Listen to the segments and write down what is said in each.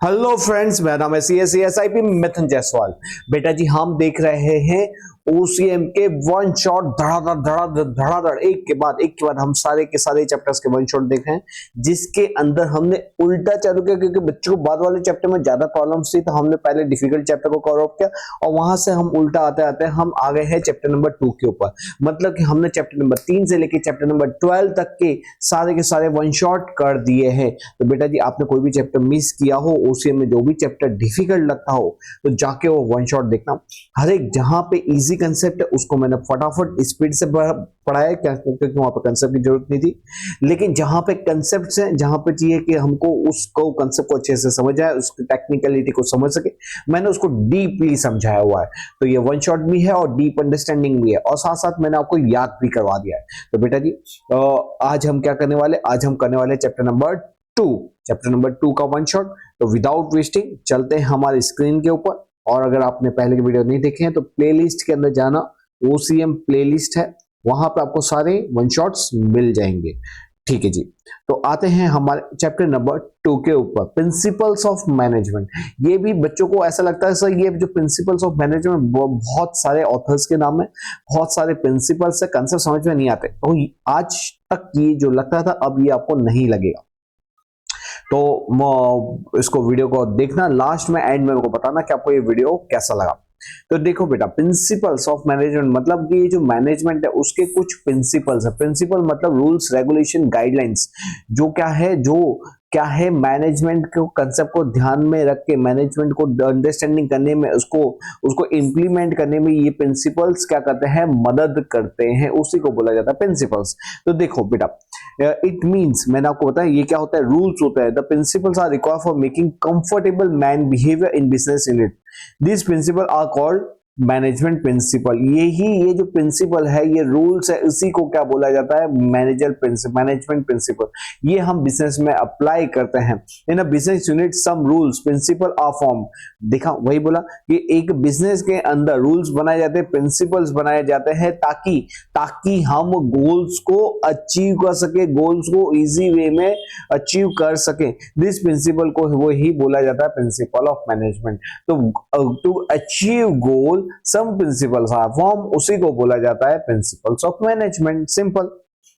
Hello friends, मेरा नाम है CSIP मिथुन जायसवाल। बेटा जी, हम देख रहे हैं OCM के वन शॉट धड़ाधड़ धड़ाधड़ धड़ाधड़ एक के बाद हम सारे के सारे चैप्टर्स के वन शॉट देख रहे हैं, जिसके अंदर हमने उल्टा चालू किया क्योंकि बच्चों को बाद वाले चैप्टर में ज्यादा प्रॉब्लम्स थी, तो हमने पहले डिफिकल्ट चैप्टर को कवर अप किया और वहां से हम उल्टा आते आते हम आ गए हैं चैप्टर नंबर 2 के ऊपर। मतलब कि हमने चैप्टर नंबर 3 से लेकर चैप्टर नंबर 12 तक के सारे वन शॉट कर दिए हैं। तो बेटा जी, आपने कोई भी चैप्टर मिस किया हो, OCM में जो भी चैप्टर डिफिकल्ट लगता हो, तो जाके वो वन शॉट देखना। हर एक जहां पे इजी कंसेप्ट है उसको मैंने फटाफट स्पीड से पढ़ाया क्योंकि वहां पे कंसेप्ट की जरूरत नहीं थी। लेकिन जहां पे कंसेप्ट है, जहां पे चाहिए कि हमको उसको कंसेप्ट को अच्छे से समझ आए, उसकी टेक्निकलिटी को समझ सके, मैंने उसको डीपली समझाया हुआ है। तो ये वन शॉट भी है और डीप अंडरस्टैंडिंग भी है, और साथ साथ मैंने आपको याद भी करवा दिया है। तो बेटा जी, आज हम क्या करने वाले, आज हम करने वाले चैप्टर नंबर 2 का वन शॉट। तो विदाउट वेस्टिंग चलते हैं हमारे स्क्रीन के ऊपर। और अगर आपने पहले के वीडियो नहीं देखे हैं तो प्लेलिस्ट के अंदर जाना, OCM प्लेलिस्ट है, वहां पे आपको सारे वन शॉट्स मिल जाएंगे। ठीक है जी, तो आते हैं हमारे चैप्टर नंबर 2 के ऊपर, प्रिंसिपल्स ऑफ मैनेजमेंट। ये भी बच्चों को ऐसा लगता है सर, ये जो प्रिंसिपल्स ऑफ मैनेजमेंट बहुत सारे ऑथर्स के नाम है, बहुत सारे प्रिंसिपल्स है, कंसेप्ट समझ में नहीं आते। तो आज तक ये जो लगता था, अब ये आपको नहीं लगेगा। तो इसको वीडियो को देखना, लास्ट में एंड में मेरे को बताना कि आपको ये वीडियो कैसा लगा। तो देखो बेटा, प्रिंसिपल्स ऑफ मैनेजमेंट मतलब कि ये जो मैनेजमेंट है उसके कुछ प्रिंसिपल्स है। प्रिंसिपल मतलब रूल्स, रेगुलेशन, गाइडलाइंस, क्या है मैनेजमेंट को कंसेप्ट को ध्यान में रख के, मैनेजमेंट को अंडरस्टैंडिंग करने में, उसको इंप्लीमेंट करने में ये प्रिंसिपल्स क्या करते हैं, मदद करते हैं, उसी को बोला जाता है प्रिंसिपल्स। तो देखो बेटा, इट मीन्स, मैंने आपको बताया ये क्या होता है, रूल्स होता है। The principles are required for making comfortable man behaviour in business unit. This principle are called management principle. ये जो प्रिंसिपल है, ये रूल्स है, इसी को क्या बोला जाता है, मैनेजमेंट प्रिंसिपल। ये हम बिजनेस में अप्लाई करते हैं। In a business unit some rules principle are form. देखा, वही बोला कि एक बिजनेस के अंदर रूल्स बनाए जाते हैं, प्रिंसिपल्स बनाए जाते हैं, ताकि हम गोल्स को अचीव कर सके, गोल्स को इजी वे में अचीव कर सके। दिस प्रिंसिपल को वो ही बोला जाता है प्रिंसिपल ऑफ मैनेजमेंट। तो to achieve goal some principles are form, उसी को बोला जाता है principles of management. Simple.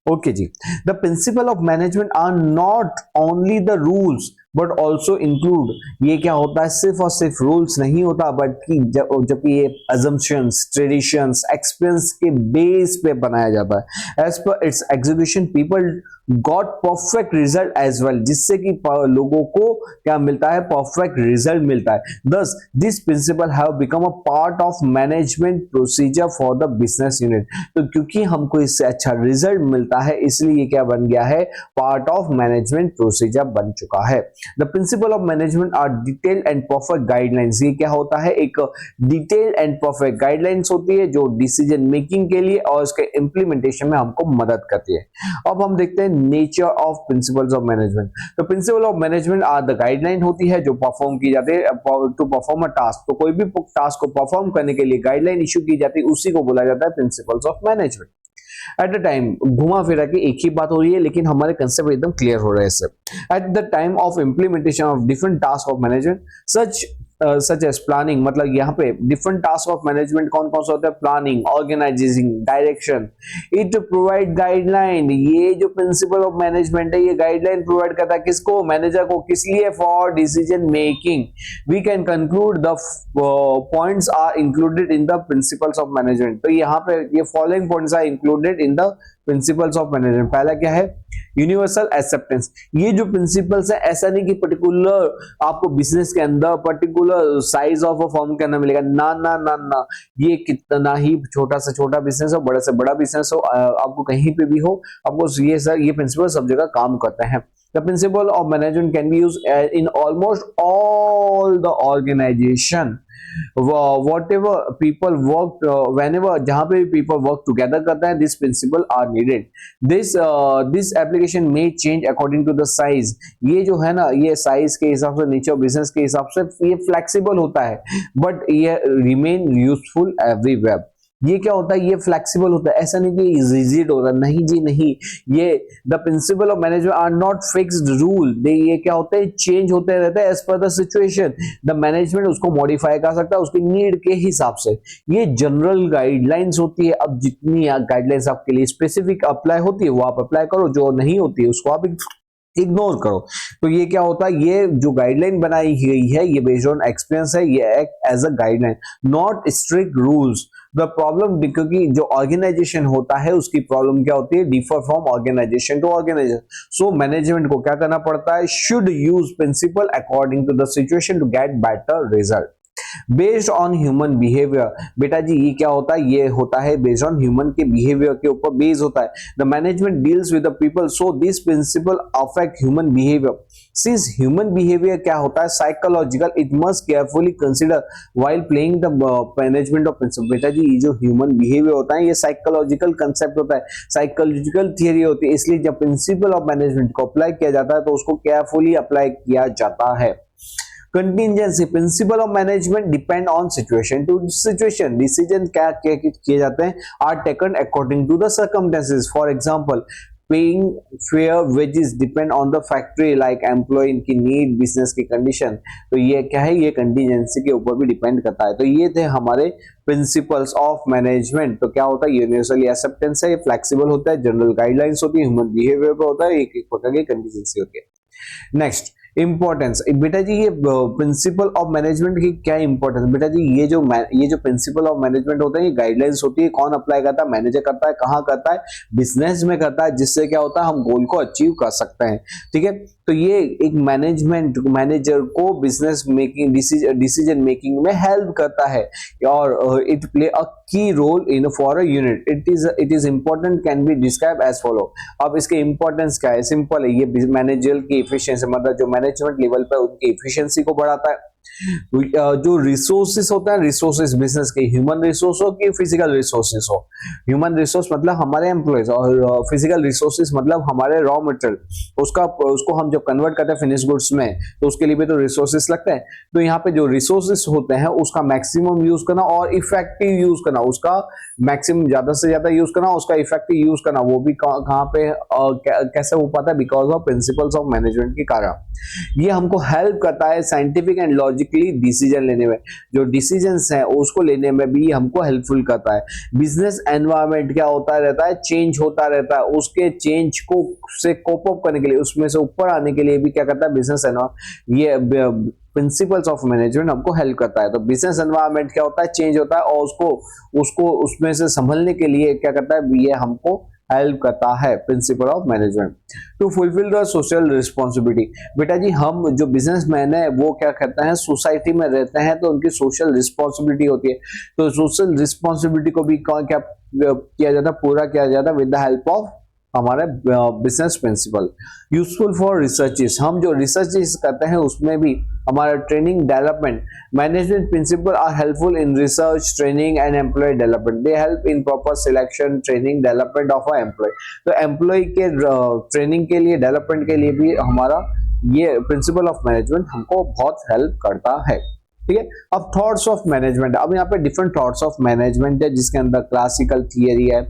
Okay जी, the principle of management are not only the rules but also include. ये क्या होता है, सिर्फ और सिर्फ रूल्स नहीं होता, बल्कि जबकि ये अजम्पशंस, ट्रेडिशंस, एक्सपीरियंस के बेस पे बनाया जाता है। As per its execution people got perfect result as well, जिससे कि लोगों को क्या मिलता है, परफेक्ट रिजल्ट मिलता है। दस this principle have become a part of management procedure for the business unit. तो क्योंकि हमको इससे अच्छा रिजल्ट मिलता है, इसलिए ये क्या बन गया है, पार्ट ऑफ मैनेजमेंट प्रोसीजर बन चुका है। The principle of management are detailed and perfect guidelines. ये क्या होता है, एक डिटेल्ड एंड परफेक्ट गाइडलाइंस होती है जो डिसीजन मेकिंग के लिए और उसके इंप्लीमेंटेशन में हमको मदद करती है। अब हम देखते हैं nature of principles of management. तो principle of management are the guideline होती है जो परफॉर्म की जाती है टू परफॉर्म अ टास्क। तो कोई भी टास्क को परफॉर्म करने के लिए गाइडलाइन इशू की जाती है, उसी को बोला जाता है principles of management. Eight the time, घुमा फिरा के एक ही बात हो रही है, लेकिन हमारे कंसेप्ट एकदम क्लियर हो रहे हैं sir. At the time of implementation of different task of management such as planning, मतलब यहाँ पे डिफरेंट टास्क ऑफ मैनेजमेंट कौन कौन सा होता है, planning, organising, direction. It provide guideline. ये जो प्रिंसिपल ऑफ मैनेजमेंट है, ये गाइडलाइन प्रोवाइड करता है किसको, मैनेजर को। किस लिए, for decision making. We can conclude the points are included in the principles of management. तो यहाँ पे ये following points are included in the principles of management. पहला क्या है, यूनिवर्सल एक्सेप्टेंस। ये जो प्रिंसिपल्स है, ऐसा नहीं कि पर्टिकुलर आपको बिजनेस के अंदर particular size of a firm के अंदर मिलेगा, ना ना ना ना। ये कितना ही छोटा से छोटा बिजनेस हो, बड़ा से बड़ा बिजनेस हो, आपको कहीं पे भी हो, आपको ये प्रिंसिपल सब जगह काम करते हैं। The principle of management can be used in almost all the organization. Whatever people work, whenever जहां पे people work together करते हैं, this principle are needed. This application may change according to the size. ये जो है ना, ये size के हिसाब से, nature business के हिसाब से ये flexible होता है, but ये remain useful everywhere. ये क्या होता है, ये फ्लेक्सिबल होता है, ऐसा नहीं कि रिजिड होता है, नहीं जी नहीं। ये the principle of management are not fixed rule, ये क्या होते हैं, चेंज होते रहते हैं as per the situation. The management उसको मॉडिफाई कर सकता है उसकी नीड के हिसाब से। ये जनरल गाइडलाइंस होती है। अब जितनी गाइडलाइंस आपके लिए स्पेसिफिक अप्लाई होती है वो आप अप्लाई करो, जो नहीं होती है उसको आप इग्नोर करो। तो ये क्या होता है, ये जो गाइडलाइन बनाई गई है ये बेस्ड ऑन एक्सपीरियंस है, ये act as a guideline, not strict rules. The problem, क्योंकि जो ऑर्गेनाइजेशन होता है उसकी प्रॉब्लम क्या होती है, differ from organisation to organisation. So management को क्या करना पड़ता है, should use principle according to the situation to get better result based on human behaviour. बेटा जी ये क्या होता है, ये होता है बेस्ड ऑन ह्यूमन के बिहेवियर के ऊपर बेस होता है। The management deals with the people, so this principle affect human behaviour. Since human behaviour क्या होता है, psychological, it must carefully consider while playing the management of principle. बेटा जी ये जो ह्यूमन बिहेवियर होता है ये साइकोलॉजिकल कंसेप्ट होता है, साइकोलॉजिकल थियरी होती है, इसलिए जब प्रिंसिपल ऑफ मैनेजमेंट को अप्लाई किया जाता है तो उसको केयरफुली अप्लाई किया जाता है। Contingency, principle of management depend on situation to situation. Decision क्या किए जाते हैं, are taken according to the circumstances. For example paying fair wages depend on the factory like employ की नीड, बिजनेस की condition. तो ये क्या है, ये कंटीजेंसी के ऊपर भी डिपेंड करता है। तो ये थे हमारे प्रिंसिपल्स ऑफ मैनेजमेंट। तो क्या होता है, यूनिवर्सली एक्सेप्टेंस है, ये फ्लेक्सिबल होता है, जनरल गाइडलाइंस होती है, ह्यूमन बिहेवियर पे होता है, एक प्रकार की कंटीजेंसी होती है। Next importance. बेटा जी ये प्रिंसिपल ऑफ मैनेजमेंट की क्या इंपॉर्टेंस, बेटा जी ये जो प्रिंसिपल ऑफ मैनेजमेंट होता है ये गाइडलाइंस होती है, कौन अप्लाई करता है, मैनेजर करता है, कहाँ करता है, बिजनेस में करता है, जिससे क्या होता है हम गोल को अचीव कर सकते हैं। ठीक है, तो ये एक मैनेजर को बिजनेस मेकिंग, डिसीजन मेकिंग में हेल्प करता है और it play a key role in for a unit. It is important can be describe as follow. अब इसके इंपॉर्टेंस क्या है, सिंपल है, ये मैनेजर की एफिशिएंसी, मतलब जो मैनेजमेंट लेवल पर उनकी एफिशिएंसी को बढ़ाता है। जो रिसोर्सेस होता है, रिसोर्सेस बिजनेस के, ह्यूमन रिसोर्स हो कि फिजिकल रिसोर्सेस हो। ह्यूमन रिसोर्स मतलब हमारे एम्प्लॉयज और फिजिकल रिसोर्सेस मतलब हमारे रॉ मटेरियल, उसको हम जब कन्वर्ट करते हैं फिनिश गुड्स में तो उसके लिए भी तो रिसोर्सेस लगते हैं। तो यहाँ पे जो रिसोर्सेस होते हैं उसका मैक्सिमम यूज करना और इफेक्टिव यूज करना, उसका मैक्सिमम ज्यादा से ज्यादा यूज करना, उसका इफेक्टिव यूज करना, वो भी कहाँ पे कैसे हो पाता है, because of principles of management के कारण। ये हमको हेल्प करता है साइंटिफिक एंड लॉजिकली डिसीजन लेने में, जो डिसीजंस हैं उसको लेने में भी हमको हेल्पफुल करता है। बिजनेस एनवायरनमेंट क्या होता रहता है, चेंज होता रहता है, उसके चेंज को से कोप अप करने के लिए, उसमें से ऊपर आने के लिए भी क्या करता है बिजनेस एनवायरनमेंट, ये प्रिंसिपल्स ऑफ मैनेजमेंट हमको हेल्प करता है। तो बिजनेस एनवायरनमेंट क्या होता है, चेंज होता है और उसको उसमें से संभलने के लिए क्या करता है, ये हमको हेल्प करता है principle of management. To fulfil the social responsibility, बेटा जी हम जो बिजनेसमैन है वो क्या करते हैं, सोसाइटी में रहते हैं तो उनकी सोशल रिस्पॉन्सिबिलिटी होती है। तो सोशल रिस्पॉन्सिबिलिटी को भी क्या किया जाता है, पूरा किया जाता है विद द हेल्प ऑफ हमारे business principle. Useful for researches, हम जो रिसर्चेस करते हैं उसमें भी हमारा training development, management principle are helpful in research training and employ development. They help in proper selection training development of a employ. तो employ के ट्रेनिंग के लिए, डेवलपमेंट के लिए भी हमारा ये प्रिंसिपल ऑफ मैनेजमेंट हमको बहुत हेल्प करता है। ठीक है, अब थॉट्स ऑफ मैनेजमेंट, अब यहाँ पे डिफरेंट थॉट्स ऑफ मैनेजमेंट है, जिसके अंदर क्लासिकल थियरी है,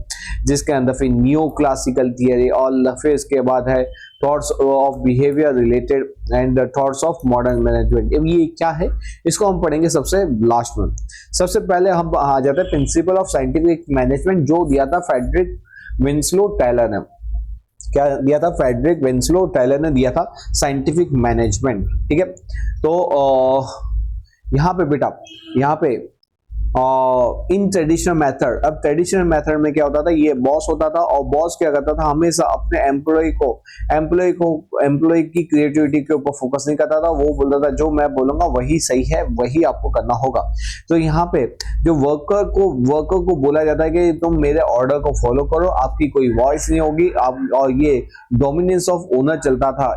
जिसके अंदर फिर न्यू क्लासिकल थियरी, और फिर इसके बाद है thoughts of behaviour related and thoughts of modern management. अब ये क्या है, इसको हम पढ़ेंगे सबसे लास्ट में। सबसे पहले हम आ जाते हैं प्रिंसिपल ऑफ साइंटिफिक मैनेजमेंट, जो दिया था फ्रेडरिक विंसलो टैलर ने। क्या दिया था, फ्रेडरिक विंसलो टैलर ने दिया था साइंटिफिक मैनेजमेंट। ठीक है, तो यहाँ पे बेटा, यहाँ पे इन ट्रेडिशनल मेथड, अब ट्रेडिशनल मेथड में क्या होता था, ये बॉस होता था और बॉस क्या करता था, हमेशा अपने एम्प्लॉय की क्रिएटिविटी के ऊपर फोकस नहीं करता था। वो बोलता था जो मैं बोलूंगा वही सही है, वही आपको करना होगा। तो यहाँ पे जो वर्कर को बोला जाता है कि तुम मेरे ऑर्डर को फॉलो करो, आपकी कोई वॉइस नहीं होगी आप, और ये डोमिनेंस ऑफ ओनर चलता था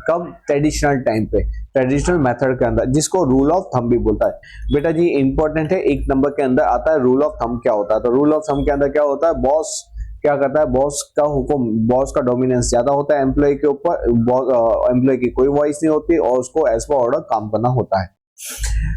कब, ट्रेडिशनल टाइम पे, ट्रेडिशनल मेथड के अंदर, जिसको रूल ऑफ थंब भी बोलता है। बेटा जी इंपॉर्टेंट है, एक नंबर के अंदर आता है रूल ऑफ थंब क्या होता है। तो रूल ऑफ थंब के अंदर क्या होता है, बॉस क्या करता है, बॉस का हुक्म, बॉस का डोमिनेंस ज्यादा होता है एम्प्लॉय के ऊपर, एम्प्लॉय की कोई वॉइस नहीं होती और उसको एज पर ऑर्डर काम करना होता है।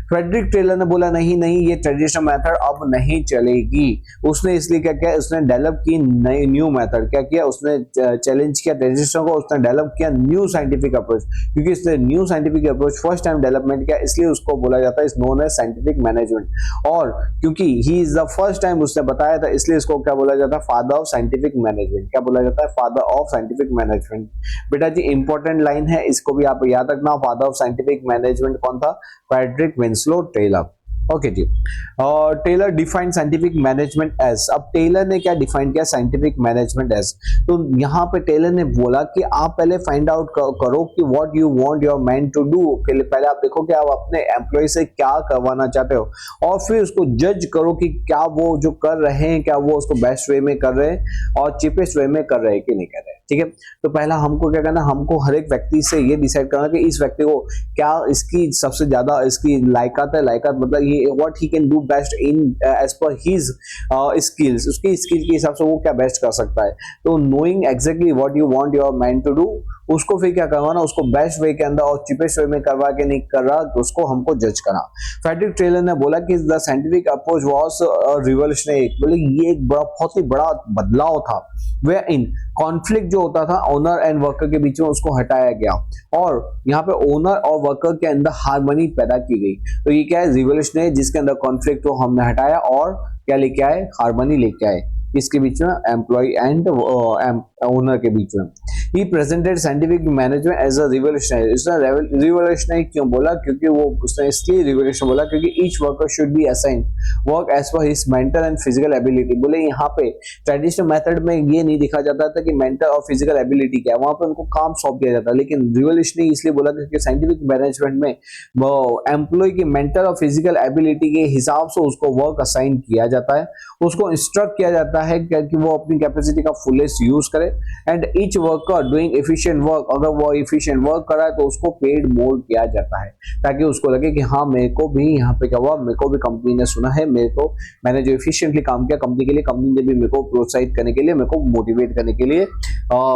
फ्रेडरिक टेलर ने बोला नहीं नहीं, ये ट्रेडिशनल मेथड अब नहीं चलेगी। उसने इसलिए क्या किया, उसने डेवलप की नई न्यू मेथड। क्या किया उसने, चैलेंज किया ट्रेडिशनल को, उसने डेवलप किया न्यू साइंटिफिक अप्रोच। क्योंकि इसने new scientific approach first time development किया, इसलिए उसको बोला जाता है is known as scientific management. और क्योंकि he is the first time उसने बताया था, इसलिए इसको क्या बोला जाता है, फादर ऑफ साइंटिफिक मैनेजमेंट। क्या बोला जाता है, फादर ऑफ साइंटिफिक मैनेजमेंट। बेटा जी इंपॉर्टेंट लाइन है, इसको भी आप याद रखना। फादर ऑफ साइंटिफिक मैनेजमेंट कौन था, फ्रेडरिक विंसलो टेलर। ओके जी। और Taylor defined scientific management as, अब टेलर ने क्या डिफाइन किया साइंटिफिक मैनेजमेंट एज, तो यहाँ पे टेलर ने बोला कि आप पहले फाइंड आउट करो कि what you want your man to do. पहले आप देखो कि आप अपने एम्प्लॉय से क्या करवाना चाहते हो, और फिर उसको जज करो कि क्या वो जो कर रहे हैं, क्या वो उसको बेस्ट वे में कर रहे हैं और चीपेस्ट वे में कर रहे हैं कि नहीं कर रहे हैं। ठीक है, तो पहला हमको क्या करना, हमको हर एक व्यक्ति से ये डिसाइड करना कि इस व्यक्ति को क्या इसकी सबसे ज्यादा इसकी लायकात है, लायकात मतलब ये what he can do best in as per his skills, उसकी स्किल के हिसाब से वो क्या बेस्ट कर सकता है। तो knowing exactly what you want your man to do, उसको फिर क्या करवाना, उसको बेस्ट वे के अंदर और चीपेस्ट वे में करवा के नहीं कर रहा, तो उसको हमको जज करना। फ्रेडरिक टेलर ने बोला कि the scientific approach was revolutionary, बोले ये एक बहुत ही बड़ा बदलाव था। वे इन कॉन्फ्लिक्ट जो होता था ओनर एंड वर्कर के बीच में, उसको हटाया गया और यहाँ पे ओनर और वर्कर के अंदर हार्मनी पैदा की गई। तो ये क्या है, रिवॉल्यूशनरी, जिसके अंदर कॉन्फ्लिक्ट को हमने हटाया और क्या लेके आए, हार्मनी लेके आए इसके बीच में, एम्प्लॉय एंड ओनर के बीच में। He presented scientific management as a revolutionary. उसने रिवॉल्यूशनरी क्यों बोला, क्योंकि वो उसने इसलिए रिवॉल्यूशन बोला क्योंकि each worker should be assign work as per his mental and physical ability. बोले यहाँ पे ट्रेडिशनल मेथड में ये नहीं दिखा जाता था कि मेंटल और फिजिकल एबिलिटी क्या है, वहां पे उनको काम सौंप दिया जाता, लेकिन रिवॉल्यूशनरी इसलिए बोला क्योंकि साइंटिफिक मैनेजमेंट में एम्प्लॉय की मेंटल और फिजिकल एबिलिटी के हिसाब से उसको वर्क असाइन किया जाता है, उसको इंस्ट्रक्ट किया जाता है कि वो अपनी कैपेसिटी का फुलेस्ट यूज करे। And each worker doing efficient work, अगर वो एफिशिएंट वर्क कर रहा है तो उसको पेड मोर किया जाता है, ताकि उसको लगे कि हाँ मेरे को भी यहाँ पे क्या हुआ, मेरे को भी कंपनी ने सुना है, मेरे को मैंने जो एफिशिएंटली काम किया कंपनी के लिए, कंपनी ने भी मेरे को प्रोत्साहित करने के लिए, मेरे को मोटिवेट करने के लिए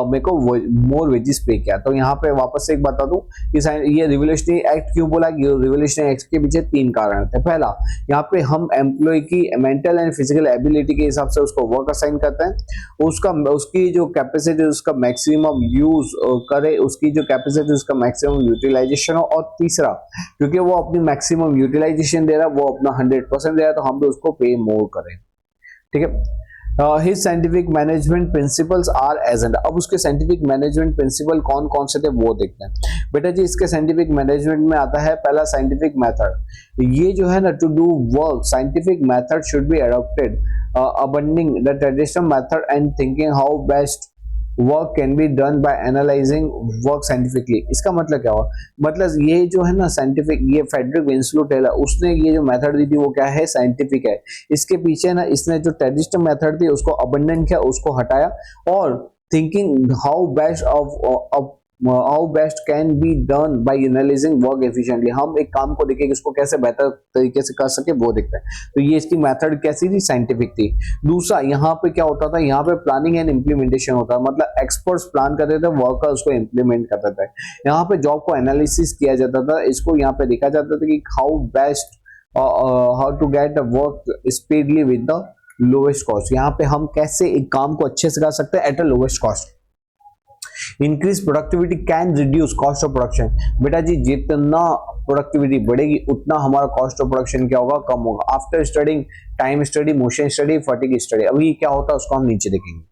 मेरे को मोर वेजेस पे किया। तो यहाँ पे वापस से एक बता दूं कि ये रिवॉल्यूशनरी एक्ट क्यों बोला, रिवॉल्यूशनरी एक्ट के पीछे 3 कारण थे। पहला, यहाँ पे हम एम्प्लॉय की मेंटल एंड फिजिकल एबिलिटी के हिसाब से उसको वर्क असाइन करते हैं, उसकी जो कैपेसिटी उसका मैक्सिमम यूज करे, उसकी जो कैपेसिटी उसका मैक्सिमम यूटिलाइजेशन हो। और तीसरा, क्योंकि वो अपनी मैक्सिमम यूटिलाइजेशन दे रहा है, वो अपना 100% दे रहा है, तो हम भी उसको पे मोर करें। ठीक है, his scientific management principles are as and. अब उसके साइंटिफिक मैनेजमेंट प्रिंसिपल कौन कौन से थे वो देखते हैं। बेटा जी इसके साइंटिफिक मैनेजमेंट में आता है पहला साइंटिफिक मेथड। ये जो है ना, to do work scientific method should be adopted abandoning the traditional method and thinking how best work can be done by analyzing work scientifically। इसका मतलब क्या हुआ, मतलब ये जो है ना साइंटिफिक, ये फ्रेडरिक विंसलो टेलर उसने ये जो मेथड दी थी वो क्या है, साइंटिफिक है। इसके पीछे ना इसने जो ट्रेडिशनल मेथड थी उसको अबंडन किया, उसको हटाया और thinking how best can be done by analysing work efficiently. हम एक काम को देखें कि इसको कैसे बेहतर तरीके से कर सके वो देखते हैं। तो ये इसकी मेथड कैसी थी, साइंटिफिक थी। दूसरा, यहाँ पे क्या होता था, यहाँ पे प्लानिंग एंड इम्प्लीमेंटेशन होता है, मतलब एक्सपर्ट्स प्लान करते थे, वर्कर उसको इम्प्लीमेंट करते थे। यहाँ पे जॉब को एनालिसिस किया जाता था, इसको यहाँ पे देखा जाता था कि how to get the work speedily with the lowest cost. यहाँ पे हम कैसे एक काम को अच्छे से कर सकते हैं at a lowest cost. Increase productivity can reduce cost of production. बेटा जी जितना प्रोडक्टिविटी बढ़ेगी उतना हमारा कॉस्ट ऑफ प्रोडक्शन क्या होगा, कम होगा। After studying time study, motion study, fatigue study, अभी क्या होता है उसको हम नीचे देखेंगे।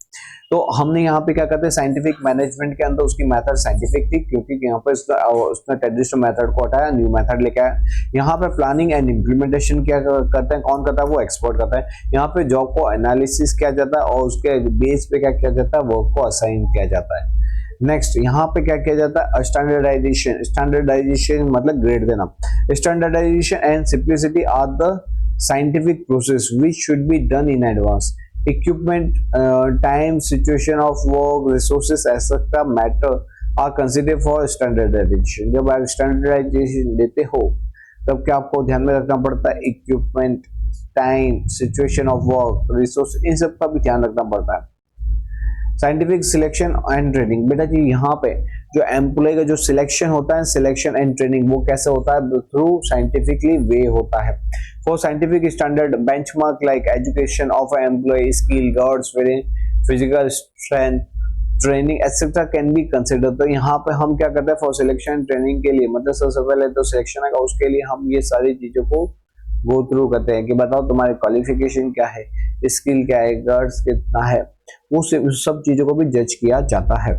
तो हमने यहाँ पे क्या करते हैं, साइंटिफिक मैनेजमेंट के अंदर उसकी मेथड साइंटिफिक थी, क्योंकि यहाँ पे उसने ट्रेडिशनल मेथड को हटाया, न्यू मेथड लेके आया। यहाँ पे प्लानिंग एंड इम्प्लीमेंटेशन क्या करते हैं, कौन करता है, वो एक्सपर्ट करता है। यहाँ पे जॉब को एनालिसिस किया जाता है और उसके बेस पे क्या किया जाता है, वर्क को असाइन किया जाता है। नेक्स्ट, यहाँ पे क्या किया जाता है, स्टैंडर्डाइजेशन। स्टैंडर्डाइजेशन मतलब ग्रेड देना। Standardisation and simplicity are the scientific process which should be done in advance. Equipment, time, situation of work, resources etcetera matter are considered for standardisation. जब आप स्टैंडर्डाइजेशन देते हो तब क्या आपको ध्यान में रखना पड़ता है, equipment, time, situation of work, resource, इन सब का भी ध्यान रखना पड़ता है। साइंटिफिक सिलेक्शन एंड ट्रेनिंग, बेटा जी यहाँ पे जो एम्प्लॉय का जो सिलेक्शन होता है, सिलेक्शन एंड ट्रेनिंग, वो कैसे होता है? थ्रू साइंटिफिकली वे होता है। For scientific standard benchmark like education of employ, skill, guards, physical strength, training etcetera can be consider. तो यहाँ पे हम क्या करते हैं? फॉर सिलेक्शन ट्रेनिंग के लिए, मतलब सबसे पहले तो सिलेक्शन है, उसके लिए हम ये सारी चीजों को गो थ्रू करते हैं कि बताओ तुम्हारे क्वालिफिकेशन क्या है, स्किल क्या है, गार्ड्स कितना है, वो सब चीजों को भी जज किया जाता है।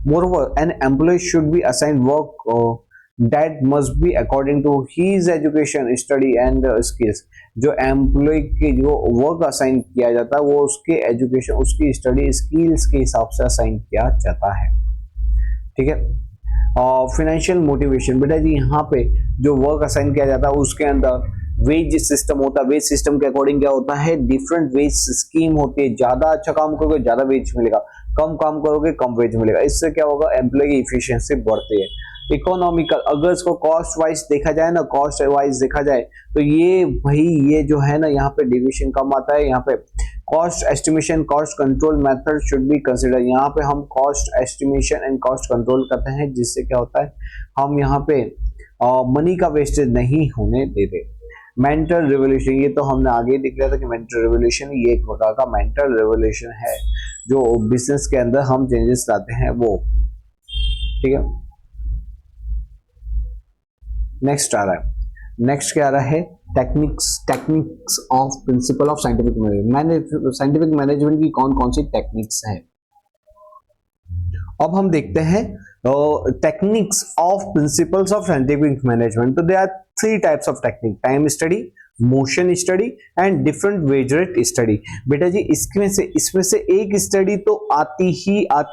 Moreover an employ should be assign work that must be according to his education, study and skills. जो एम्प्लॉय के जो वर्क असाइन किया जाता है वो उसके एजुकेशन, उसकी स्टडी, स्किल्स के हिसाब से असाइन किया जाता है। ठीक है। फाइनेंशियल मोटिवेशन, बेटा जी यहाँ पे जो वर्क असाइन किया जाता है उसके अंदर वेज सिस्टम होता है। वेज सिस्टम के अकॉर्डिंग क्या होता है? डिफरेंट वेज स्कीम होती है। ज्यादा अच्छा काम करोगे ज्यादा वेज मिलेगा, कम काम करोगे कम वेज मिलेगा। इससे क्या होगा? एम्प्लॉय की इफिशियंसी बढ़ती है। इकोनॉमिकल, अगर इसको कॉस्ट वाइज देखा जाए ना, कॉस्ट वाइज देखा जाए तो ये भाई ये जो है ना, यहाँ पे डिविजन कम आता है। यहाँ पे cost estimation, cost control method should be consider. यहाँ पे हम cost estimation and cost control करते हैं, जिससे क्या होता है हम यहाँ पे मनी का वेस्टेज नहीं होने देते। मेंटल रिवोल्यूशन, ये तो हमने आगे देख लिया था कि मेंटल रिवोल्यूशन ये एक प्रकार का मेंटल रिवोल्यूशन है जो बिजनेस के अंदर हम चेंजेस लाते हैं वो। ठीक है। नेक्स्ट आ रहा है, नेक्स्ट क्या आ रहा है? Techniques of principle of scientific management. Scientific management की कौन कौन सी टेक्निक्स हैं? अब हम देखते हैं techniques of principles of scientific management. तो they are 3 types of technique: time study, motion study and different wage rate study. बेटा जी इसमें से एक स्टडी तो आती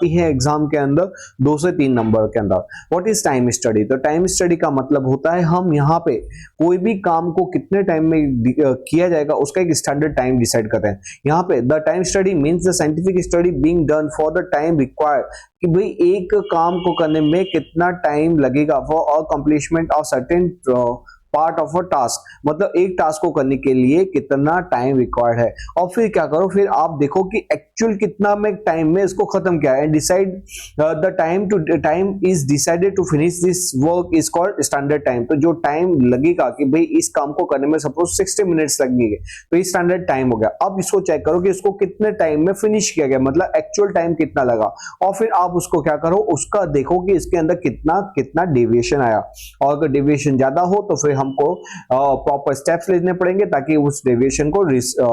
है एग्जाम के अंदर 2 से 3 नंबर के अंदर। What is time study? तो टाइम स्टडी का मतलब होता है हम यहाँ पे कोई भी काम को कितने टाइम में किया जाएगा उसका एक स्टैंडर्ड टाइम डिसाइड करते हैं। यहाँ पे the time study means the scientific study being done for the time required, कि भाई एक काम को करने में कितना टाइम लगेगा for completement of certain part of a task, मतलब एक टास्क को करने के लिए कितना टाइम रिक्वायर्ड है। और फिर क्या करो, फिर आप देखो कि एक्चुअल कितना में टाइम में इसको खत्म किया है। Decide the time is decided to finish this work is called standard time. तो जो टाइम लगेगा कि भाई इस काम को करने में सपोज 60 मिनट्स लगेंगे, तो ये स्टैंडर्ड टाइम हो गया। अब इसको चेक करो कि इसको कितने टाइम में फिनिश किया गया, मतलब एक्चुअल टाइम कितना लगा, और फिर आप उसको क्या करो, उसका देखो कि इसके अंदर कितना डेविएशन आया। और अगर डेविएशन ज्यादा हो तो फिर हमको प्रॉपर स्टेप्स लेने पड़ेंगे ताकि उस डेविएशन को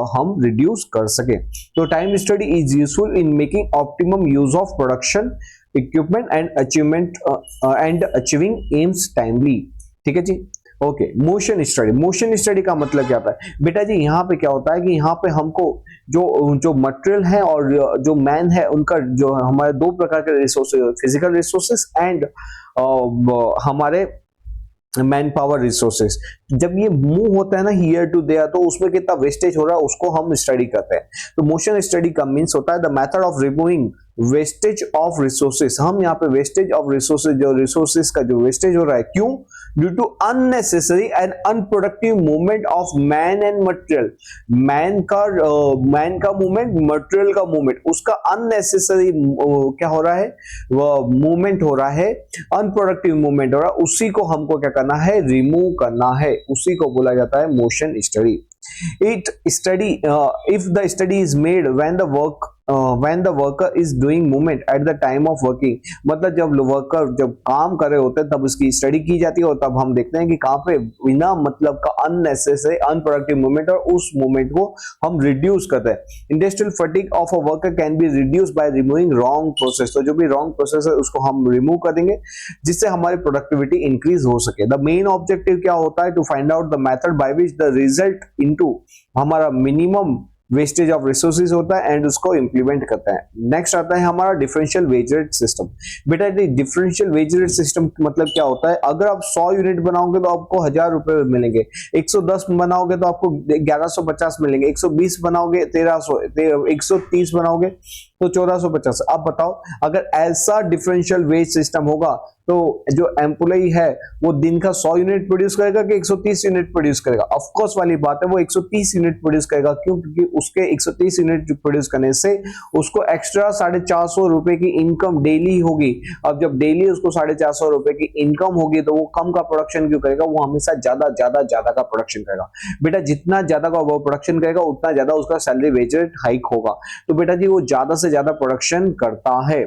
हम रिड्यूस कर सके। तो time study is useful in making optimum use of production equipment and achieving AIIMS timely. ठीक है जी। ओके। मोशन स्टडी का मतलब क्या होता है? बेटा जी यहाँ पे क्या होता है कि यहाँ पे हमको जो मटेरियल है और जो मैन है उनका जो हमारे 2 प्रकार के रिसोर्सेज, फिजिकल रिसोर्सेज एंड हमारे मैन पावर रिसोर्सेज, जब ये मूव होता है ना हियर टू देयर, तो उसमें कितना वेस्टेज हो रहा है उसको हम स्टडी करते हैं। तो मोशन स्टडी का मीन्स होता है the method of removing wastage of resources. हम यहाँ पे वेस्टेज ऑफ रिसोर्सेज, जो रिसोर्सेज का जो वेस्टेज हो रहा है, क्यों? Due to unnecessary and unproductive movement of man and material. Man का मूवमेंट, मटेरियल का मूवमेंट, उसका अननेसेसरी क्या हो रहा है? वो मूवमेंट हो रहा है, अनप्रोडक्टिव मूवमेंट हो रहा है, उसी को हमको क्या करना है? रिमूव करना है। उसी को बोला जाता है motion study. If the study is made when the worker is doing movement at the time of working, मतलब जब वर्कर जब काम कर रहे होते हैं तब उसकी स्टडी की जाती है, और तब हम देखते हैं कि कहाँ पे बिना मतलब का अननेसेसरी अनप्रोडक्टिव मूवमेंट, और उस मूवमेंट को हम रिड्यूस करते हैं। Industrial fatigue of a worker can be reduce by removing wrong process. तो जो भी रॉन्ग प्रोसेस है उसको हम रिमूव कर देंगे जिससे हमारी प्रोडक्टिविटी इंक्रीज हो सके। द मेन ऑब्जेक्टिव क्या होता है? To find out the method by which the result into हमारा मिनिमम वेस्टेज ऑफ रिसोर्सेज होता है एंड उसको इंप्लीमेंट करता है। नेक्स्ट आता है हमारा डिफरेंशियल वेज रेट सिस्टम। बेटा डिफरेंशियल वेज रेट सिस्टम मतलब क्या होता है? अगर आप 100 यूनिट बनाओगे तो आपको 1000 रुपए मिलेंगे, 110 बनाओगे तो आपको 1150 मिलेंगे, 120 बनाओगे 1300, 130 बनाओगे तो 1450। अब बताओ अगर ऐसा डिफरेंशियल वेज सिस्टम होगा तो जो एम्प्लॉय है वो दिन का 100 यूनिट प्रोड्यूस करेगा कि 130 यूनिट प्रोड्यूस करेगा? ऑफ कोर्स वाली बात है वो 130 यूनिट प्रोड्यूस करेगा। क्यों? क्योंकि उसके 130 यूनिट प्रोड्यूस करने से उसको एक्स्ट्रा 450 रुपए की इनकम डेली होगी। अब जब डेली उसको 450 रुपए की इनकम होगी तो वो कम का प्रोडक्शन क्यों करेगा? वो हमेशा ज्यादा ज्यादा ज्यादा का प्रोडक्शन करेगा। बेटा जितना ज्यादा का वो प्रोडक्शन करेगा उतना ज्यादा उसका सैलरी वेज रेट हाइक होगा। तो बेटा जी वो ज्यादा से ज्यादा प्रोडक्शन करता है।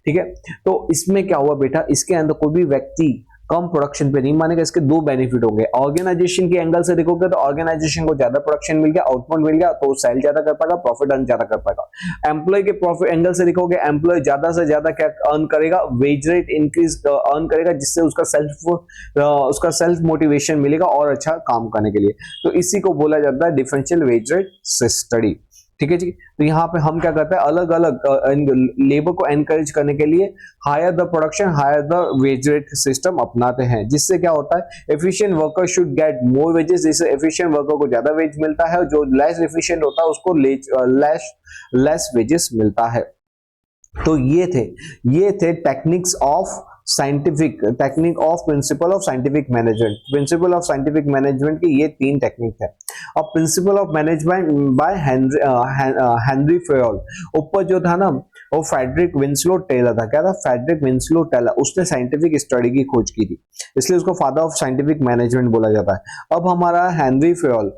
ठीक है, तो इसमें क्या हुआ बेटा, इसके अंदर कोई भी व्यक्ति कम प्रोडक्शन पे नहीं मानेगा। इसके दो बेनिफिट होंगे। ऑर्गेनाइजेशन के एंगल से देखोगे तो ऑर्गेनाइजेशन को ज्यादा प्रोडक्शन मिल गया, आउटपुट मिल गया, तो सेल ज्यादा कर पाएगा, प्रॉफिट अर्न ज्यादा कर पाएगा। एम्प्लॉय के प्रॉफिट एंगल से देखोगे, एम्प्लॉय ज्यादा से ज्यादा क्या अर्न करेगा, वेज रेट इंक्रीज अर्न करेगा, जिससे उसका सेल्फ मोटिवेशन मिलेगा और अच्छा काम करने के लिए। तो इसी को बोला जाता है डिफरेंशियल वेज रेट स्टडी। ठीक है जी। तो यहाँ पे हम क्या करते हैं, अलग अलग लेबर को एनकरेज करने के लिए higher the production higher the wage rate system अपनाते हैं, जिससे क्या होता है efficient worker should get more wages, जिससे एफिशिएंट वर्कर को ज्यादा वेज मिलता है, जो लेस एफिशिएंट होता है उसको लेस वेजेस मिलता है। तो ये थे techniques of principle of scientific management. Principle of scientific management की ये 3 टेक्निक है। अब principal of management by Henry Fayol, ऊपर जो था ना वो फ्रेडरिक विंसलो टेलर था। क्या था? Frederick Winslow Taylor. उसने साइंटिफिक स्टडी की खोज की थी, इसलिए उसको फादर ऑफ साइंटिफिक मैनेजमेंट बोला जाता है। अब हमारा हेनरी फेयोल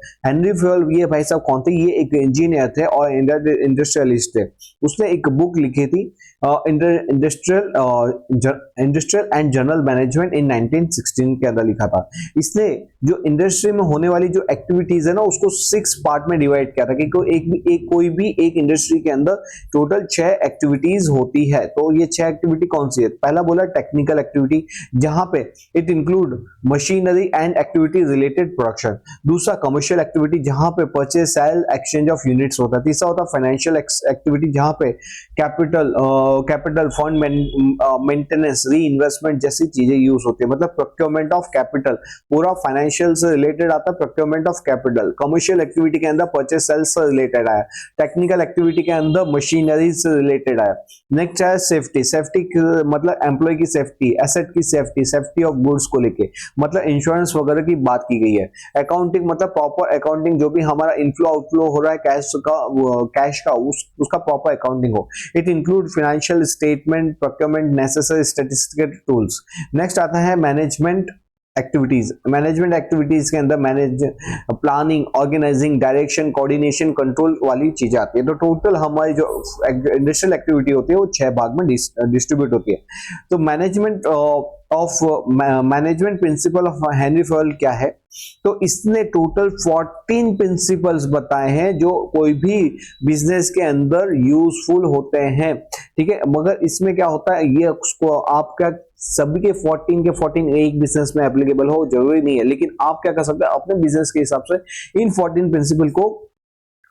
ये भाई साहब कौन थे? ये एक इंजीनियर थे और इंडस्ट्रियलिस्ट थे। उसने एक बुक लिखी थी इंडस्ट्रियल एंड जनरल मैनेजमेंट इन 1916 के अंदर लिखा था। इसने जो इंडस्ट्री में होने वाली जो एक्टिविटीज है ना उसको 6 पार्ट में डिवाइड किया था कि कोई भी एक इंडस्ट्री के अंदर टोटल 6 एक्टिविटीज होती है। तो ये 6 एक्टिविटी कौन सी है? पहला बोला टेक्निकल एक्टिविटी, जहां पे it include machinery and activity related production. दूसरा कमर्शियल एक्टिविटी, जहां पे purchase sale exchange of units होता है। तीसरा होता है फाइनेंशियल एक्टिविटी, जहां पे कैपिटल फंड मेंटेनेंस री इन्वेस्टमेंट जैसी चीजें यूज होती है। मतलब प्रोक्योरमेंट ऑफ कैपिटल, पूरा फाइनेंशियल से रिलेटेड आता है procurement of capital. Commercial activity के अंदर परचेज सेल्स से रिलेटेड आया। टेक्निकल एक्टिविटी के अंदर मशीनरी से रिलेटेड आया। नेक्स्ट है सेफ्टी मतलब एम्प्लॉय की सेफ्टी, एसेट की सेफ्टी ऑफ गुड्स को लेके, मतलब इंश्योरेंस वगैरह की बात की गई है। अकाउंटिंग मतलब प्रॉपर अकाउंटिंग, जो भी हमारा इनफ्लो आउटफ्लो हो रहा है कैश का उसका प्रॉपर अकाउंटिंग हो। It include financial statement, procurement, necessary statistical tools. Next आता है मैनेजमेंट एक्टिविटीज के अंदर planning, organising, direction, coordination, control वाली चीजें आती है। तो टोटल हमारी जो इंडस्ट्रियल एक्टिविटी होती है वो 6 भाग में डिस्ट्रीब्यूट होती है। तो management principle of Henry Fayol क्या है? तो इसने टोटल 14 प्रिंसिपल्स बताए हैं जो कोई भी बिजनेस के अंदर यूजफुल होते हैं। ठीक है, मगर इसमें क्या होता है, ये उसको आपका सभी के 14 के 14 एक बिजनेस में एप्लीकेबल हो जरूरी नहीं है, लेकिन आप क्या कर सकते हैं अपने बिजनेस के हिसाब से इन 14 प्रिंसिपल को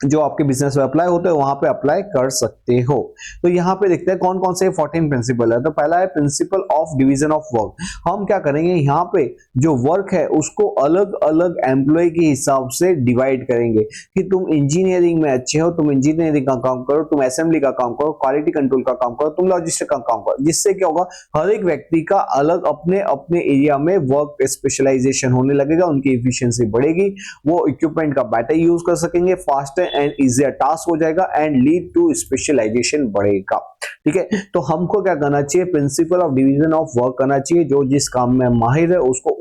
जो आपके बिजनेस में अप्लाई होते हैं वहां पे अप्लाई कर सकते हो। तो यहाँ पे देखते हैं कौन कौन से 14 प्रिंसिपल है। तो पहला है principle of division of work. हम क्या करेंगे, यहाँ पे जो वर्क है उसको अलग अलग एम्प्लॉय के हिसाब से डिवाइड करेंगे कि तुम इंजीनियरिंग में अच्छे हो, तुम इंजीनियरिंग का काम करो, तुम असेंबली का काम करो, क्वालिटी कंट्रोल का काम करो, तुम लॉजिस्टिक का काम करो। जिससे क्या होगा, हर एक व्यक्ति का अलग अपने अपने एरिया में वर्क स्पेशलाइजेशन होने लगेगा, उनकी एफिशिएंसी बढ़ेगी, वो इक्विपमेंट का बेटर यूज कर सकेंगे, फास्टर एंड इजियर टास्क हो जाएगा एंड लीड टू स्पेशलाइजेशन बढ़ेगा। ठीक है, तो हमको क्या करना चाहिए, principle of division of work करना चाहिए। जो जिस काम में माहिर है उसको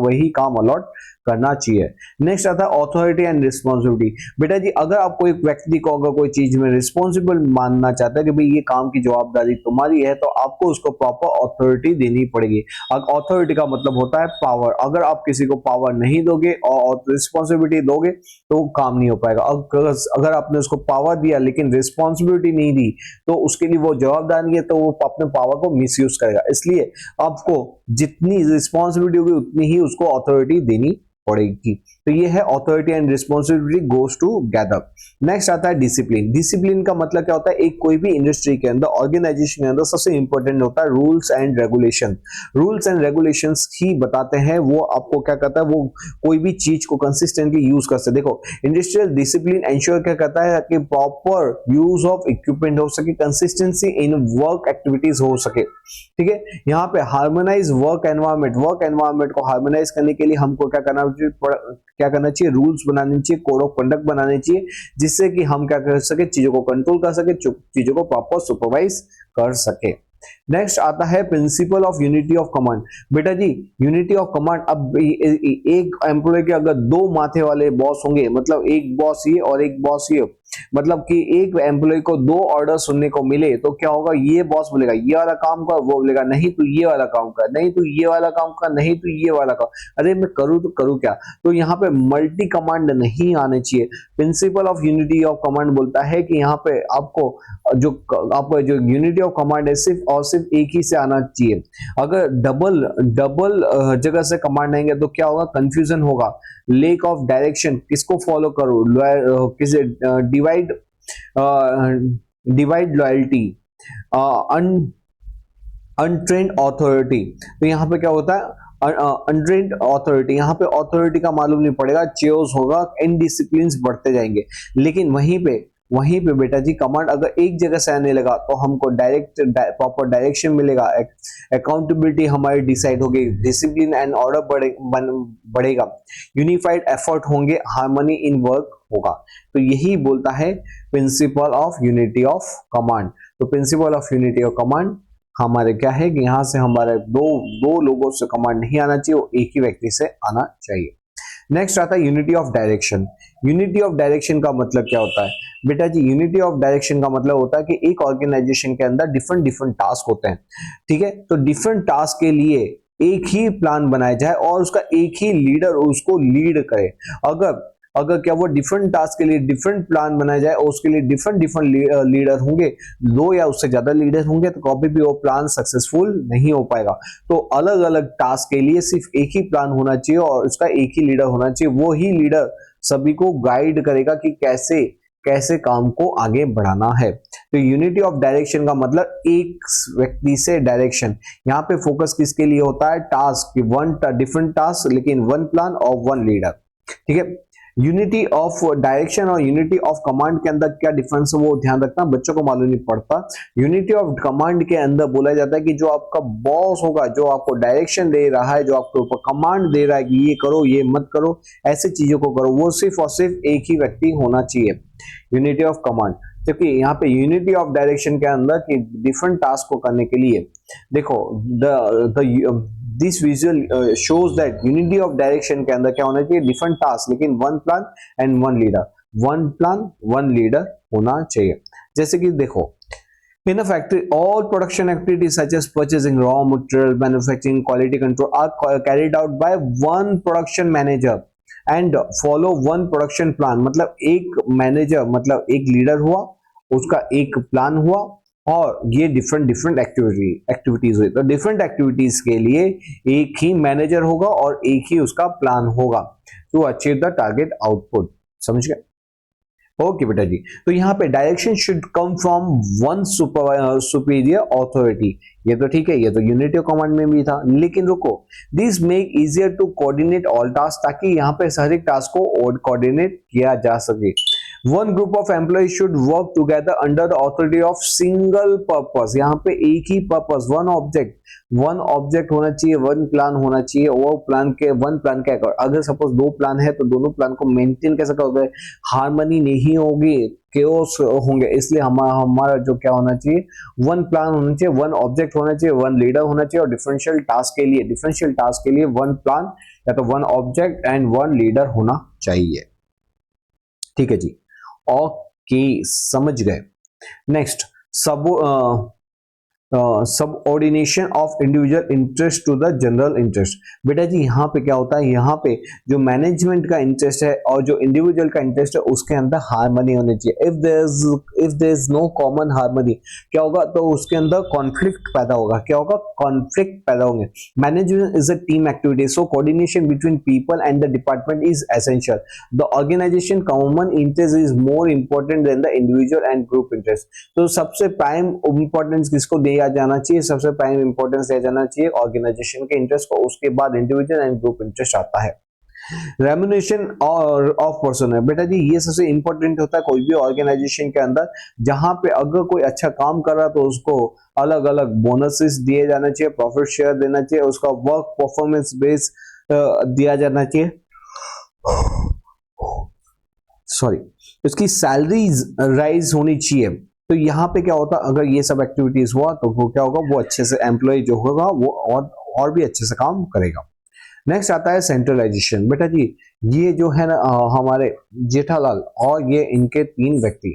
वही काम अलॉट करना चाहिए। नेक्स्ट आता है ऑथोरिटी एंड रिस्पॉन्सिबिलिटी। बेटा जी अगर आप कोई व्यक्ति को अगर कोई चीज में रिस्पॉन्सिबल मानना चाहता है कि भाई ये काम की जवाबदारी तुम्हारी है, तो आपको उसको प्रॉपर अथॉरिटी देनी पड़ेगी। अथॉरिटी का मतलब होता है पावर। अगर आप किसी को पावर नहीं दोगे और रिस्पॉन्सिबिलिटी दोगे तो काम नहीं हो पाएगा। अगर आपने उसको पावर दिया लेकिन रिस्पॉन्सिबिलिटी नहीं दी तो उसके लिए वो जवाबदार नहीं है, तो वो अपने पावर को मिसयूज करेगा। इसलिए आपको जितनी रिस्पॉन्सिबिलिटी होगी उतनी ही उसको अथॉरिटी देनी पड़ेगी। तो ये है authority and responsibility goes together. Next आता है डिसिप्लिन। डिसिप्लिन का मतलब क्या होता है, एक कोई भी इंडस्ट्री के अंदर, ऑर्गेनाइजेशन के अंदर सबसे इंपॉर्टेंट होता है rules and regulation. Rules and regulations ही बताते हैं वो आपको क्या कहता है, वो कोई भी चीज को कंसिस्टेंटली यूज कर सके। देखो इंडस्ट्रियल डिसिप्लिन एंश्योर क्या करता है कि प्रॉपर यूज ऑफ इक्विपमेंट हो सके, कंसिस्टेंसी इन वर्क एक्टिविटीज हो सके। ठीक है, यहाँ पे हार्मोनाइज वर्क एनवायरनमेंट को हार्मोनाइज करने के लिए हमको क्या करना चाहिए, रूल्स बनाने चाहिए, कोड ऑफ कंडक्ट बनाने चाहिए, जिससे कि हम क्या कर सके, चीजों को कंट्रोल कर सके, चीजों को प्रॉपर सुपरवाइज कर सके। नेक्स्ट आता है principle of unity of command. बेटा जी यूनिटी ऑफ कमांड, अब एक एम्प्लॉय के अगर दो माथे वाले बॉस होंगे, मतलब एक बॉस ये और एक बॉस ये, मतलब कि एक एम्प्लॉय को दो ऑर्डर सुनने को मिले तो क्या होगा, ये बॉस बोलेगा ये वाला काम कर, वो बोलेगा नहीं तू ये वाला काम कर, नहीं तू ये वाला काम कर, नहीं तू ये वाला काम। अरे मैं करूँ तो करूँ क्या। तो यहाँ पे मल्टी कमांड नहीं आने चाहिए। Principal of unity of command बोलता है कि यहाँ पे आपको जो यूनिटी ऑफ कमांड है सिर्फ और सिर्फ एक ही से आना चाहिए। अगर डबल जगह से कमांड आएंगे तो क्या होगा, कंफ्यूजन होगा, लेक ऑफ डायरेक्शन, किसको फॉलो करो, किसे डिवाइड लॉयल्टी, अनट्रेंड ऑथोरिटी। तो यहाँ पे क्या होता है, अनट्रेंड ऑथोरिटी, यहाँ पे ऑथोरिटी का मालूम नहीं पड़ेगा, चेयर्स होगा, इनडिसिप्लिन बढ़ते जाएंगे। लेकिन वहीं पे बेटा जी कमांड अगर एक जगह से आने लगा तो हमको प्रॉपर डायरेक्शन मिलेगा, अकाउंटेबिलिटी हमारी डिसाइड होगी, डिसिप्लिन एंड ऑर्डर बढ़ेगा, यूनिफाइड एफर्ट होंगे, हार्मनी इन वर्क होगा। तो यही बोलता है principle of unity of command. तो principle of unity of command हमारे क्या है कि यहाँ से हमारे दो लोगों से कमांड नहीं आना चाहिए, वो एक ही व्यक्ति से आना चाहिए। नेक्स्ट आता है unity of direction. Unity of direction का मतलब क्या होता है बेटा जी, यूनिटी ऑफ डायरेक्शन का मतलब होता है कि एक ऑर्गेनाइजेशन के अंदर डिफरेंट टास्क होते हैं। ठीक है, तो डिफरेंट टास्क के लिए एक ही प्लान बनाया जाए और उसका एक ही लीडर उसको लीड करे। अगर क्या वो डिफरेंट टास्क के लिए डिफरेंट प्लान बनाया जाए और उसके लिए डिफरेंट लीडर होंगे, दो या उससे ज्यादा लीडर होंगे, तो कभी भी वो प्लान सक्सेसफुल नहीं हो पाएगा। तो अलग अलग टास्क के लिए सिर्फ एक ही प्लान होना चाहिए और उसका एक ही लीडर होना चाहिए। वो ही लीडर सभी को गाइड करेगा कि कैसे काम को आगे बढ़ाना है। तो यूनिटी ऑफ डायरेक्शन का मतलब एक व्यक्ति से डायरेक्शन। यहाँ पे फोकस किसके लिए होता है, टास्क, वन डिफरेंट टास्क लेकिन वन प्लान और वन लीडर। ठीक है, यूनिटी ऑफ डायरेक्शन और यूनिटी ऑफ कमांड के अंदर क्या डिफरेंस है वो ध्यान रखना, बच्चों को मालूम नहीं पड़ता। यूनिटी ऑफ कमांड के अंदर बोला जाता है कि जो आपका बॉस होगा, जो आपको डायरेक्शन दे रहा है, जो आपके ऊपर कमांड दे रहा है कि ये करो ये मत करो, ऐसी चीजों को करो, वो सिर्फ और सिर्फ एक ही व्यक्ति होना चाहिए। यूनिटी ऑफ कमांड, क्योंकि यहाँ पे यूनिटी ऑफ डायरेक्शन के अंदर कि डिफरेंट टास्क को करने के लिए देखो this visual shows that unity of direction के अंदर क्या होना चाहिए, डिफरेंट टास्क लेकिन one plan and one leader, one plan one leader होना चाहिए। जैसे कि देखो in a factory all production activities such as purchasing raw material, manufacturing, quality control are carried out by one production manager and follow one production plan। मतलब एक manager मतलब एक leader हुआ, उसका एक प्लान हुआ और ये डिफरेंट एक्टिविटीज हुई। तो डिफरेंट एक्टिविटीज के लिए एक ही मैनेजर होगा और एक ही उसका प्लान होगा to achieve the target output. समझ गए? ओके बेटा जी, तो यहाँ पे direction should come from one superior authority. ये तो ठीक है, ये तो यूनिटी ऑफ कमांड में भी था, लेकिन रुको, this make easier to coordinate all task, ताकि यहाँ पे सारे टास्क को कोऑर्डिनेट किया जा सके। One group of employ should work together under the authority of single purpose. यहाँ पे एक ही पर्पस, वन ऑब्जेक्ट होना चाहिए, वन प्लान होना चाहिए। वो प्लान के वन प्लान क्या कर, अगर सपोज दो प्लान है तो दोनों प्लान को मेंटेन कैसे करोगे, हार्मनी नहीं होगी, केओस होंगे। इसलिए हमारा जो क्या होना चाहिए, वन प्लान होना चाहिए, वन ऑब्जेक्ट होना चाहिए, वन लीडर होना चाहिए और डिफरेंशियल टास्क के लिए वन प्लान या तो one object and one leader होना चाहिए। ठीक है जी, ओके समझ गए। Next subordination of individual interest to the general interest. बेटा जी यहाँ पे क्या होता है, यहाँ पे जो मैनेजमेंट का इंटरेस्ट है और जो इंडिविजुअल का इंटरेस्ट है उसके अंदर हार्मनी होनी चाहिए। If there is no common harmony, क्या होगा, तो उसके अंदर कॉन्फ्लिक्ट पैदा होगा। क्या होगा, कॉन्फ्लिक्ट पैदा होंगे। Management is a team activity, so coordination between people and the department is essential. The organisation common interest is more important than the individual and group interest. तो सबसे प्राइम इंपॉर्टेंस किसको दिया जाना चाहिए, सबसे प्राइम इंपॉर्टेंस दिया जाना चाहिए ऑर्गेनाइजेशन के इंटरेस्ट को, उसके बाद इंडिविजुअल एंड ग्रुप इंटरेस्ट आता है। रेम्युनेशन और ऑफ पर्सन है, बेटा जी ये सबसे इंपॉर्टेंट होता है कोई भी ऑर्गेनाइजेशन के अंदर, जहां पे अगर कोई अच्छा काम कर रहा तो उसको अलग अलग बोनसेस दिए जाना चाहिए, प्रॉफिट शेयर देना चाहिए, उसका वर्क परफॉर्मेंस बेस दिया जाना चाहिए, सॉरी, उसकी सैलरीज राइज होनी चाहिए। तो यहाँ पे क्या होता है, अगर ये सब एक्टिविटीज हुआ तो वो क्या होगा, वो अच्छे से एम्प्लॉय जो होगा वो और भी अच्छे से काम करेगा। नेक्स्ट आता है सेंट्रलाइजेशन। बेटा जी ये जो है ना हमारे जेठालाल और ये इनके तीन व्यक्ति,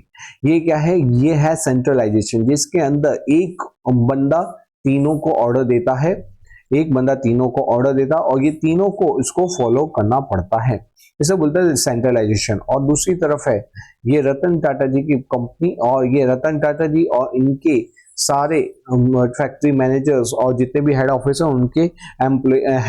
ये क्या है, ये है सेंट्रलाइजेशन, जिसके अंदर एक बंदा तीनों को ऑर्डर देता है, एक बंदा तीनों को ऑर्डर देता है और ये तीनों को इसको फॉलो करना पड़ता है, इसे बोलते हैं सेंट्रलाइजेशन। और दूसरी तरफ है ये रतन टाटा जी की कंपनी, और ये रतन टाटा जी और इनके सारे फैक्ट्री मैनेजर्स और जितने भी हेड ऑफिस हैं उनके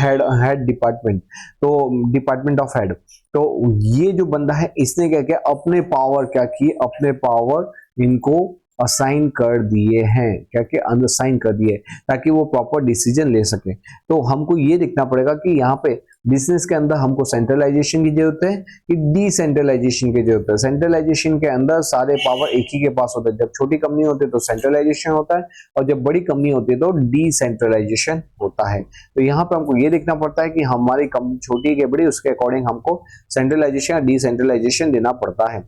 हेड डिपार्टमेंट, तो डिपार्टमेंट ऑफ हेड। तो ये जो बंदा है इसने क्या किया, अपने पावर क्या किए, अपने पावर इनको असाइन कर दिए हैं, क्या कि असाइन कर दिए ताकि वो प्रॉपर डिसीजन ले सके। तो हमको ये देखना पड़ेगा कि यहाँ पे बिजनेस के अंदर हमको सेंट्रलाइजेशन की जरूरत है कि डिसेंट्रलाइजेशन की जरूरत है। सेंट्रलाइजेशन के अंदर सारे पावर एक ही के पास होते हैं, जब छोटी कंपनी होती है तो सेंट्रलाइजेशन होता है और जब बड़ी कंपनी होती है तो डिसेंट्रलाइजेशन होता है। तो यहाँ पे हमको ये देखना पड़ता है कि हमारी कंपनी छोटी है कि बड़ी, उसके अकॉर्डिंग हमको सेंट्रलाइजेशन या डिसेंट्रलाइजेशन देना पड़ता है।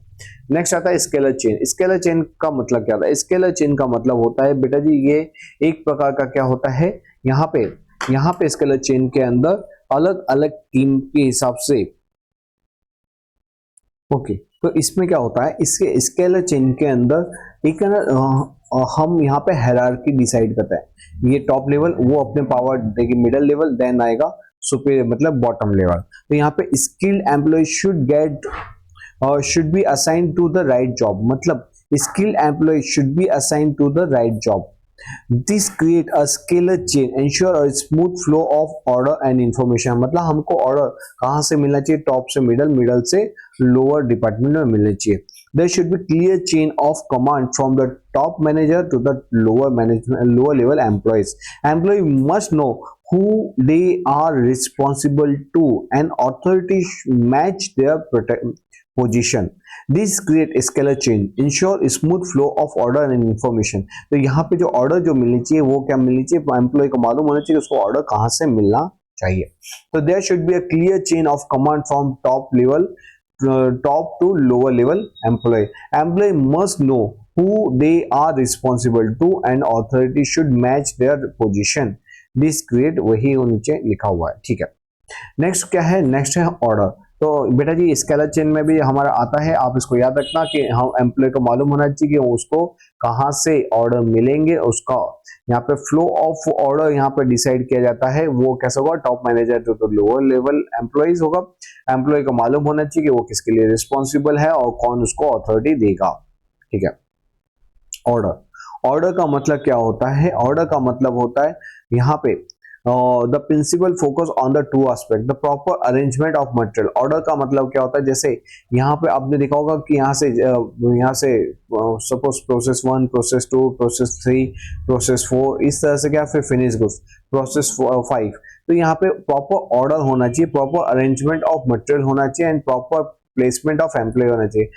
नेक्स्ट आता है स्केलर चेन। स्केलर चेन का मतलब क्या होता है, स्केलर चेन का मतलब होता है बेटा जी ये एक प्रकार का क्या होता है, यहाँ पे स्केलर चेन के अंदर अलग अलग टीम के हिसाब से, ओके, तो इसमें क्या होता है, इसके स्केलर चेन के अंदर एक हम यहाँ पे हायरार्की डिसाइड करते हैं, ये टॉप लेवल वो अपने पावर देगी, मिडिल लेवल देन आएगा सुपीरियर मतलब बॉटम लेवल। तो यहाँ पे skilled employ should be assigned to the right job, मतलब skilled employee should be assigned to the right job. This create a scalar chain, ensure a smooth flow of order and information। मतलब हमको order कहाँ से मिलना चाहिए, top से middle, middle से lower department में मिलना चाहिए। There should be clear chain of command from the top manager to the lower management, lower level employees. Employee must know who they are responsible to, and authority match their position. This create scalar chain, ensure smooth flow of order and information। तो यहाँ पे जो order जो मिलनी चाहिए वो क्या मिलनी चाहिए, एम्प्लॉय को मालूम होना चाहिए उसको ऑर्डर कहाँ से मिलना चाहिए। तो there should be a clear chain of command from top to lower level employee। Employee must know who they are responsible to and authority should match their position। This create, वही नीचे लिखा हुआ है, ठीक है। नेक्स्ट क्या है, next है ऑर्डर। तो बेटा जी स्केलर चेन में भी हमारा आता है, आप इसको याद रखना कि हम एम्प्लॉय को मालूम होना चाहिए कि उसको कहाँ से ऑर्डर मिलेंगे, उसका यहाँ पे फ्लो ऑफ ऑर्डर यहाँ पे डिसाइड किया जाता है, वो कैसे होगा, टॉप मैनेजर तो लोअर लेवल एम्प्लॉइज होगा। एम्प्लॉय को मालूम होना चाहिए कि वो किसके लिए रिस्पॉन्सिबल है और कौन उसको अथॉरिटी देगा, ठीक है। ऑर्डर का मतलब क्या होता है, ऑर्डर का मतलब होता है यहाँ पे the principle focus on the two aspect, the proper arrangement of material. Order का मतलब क्या होता है, जैसे यहाँ पे आपने देखा होगा कि यहाँ से suppose process 1, process 2, process 3, process 4, इस तरह से क्या, फिर फिनिश गुड्स प्रोसेस 5। तो यहाँ पे प्रॉपर ऑर्डर होना चाहिए, प्रॉपर अरेंजमेंट ऑफ मटेरियल होना चाहिए and proper placement of employ होना चाहिए,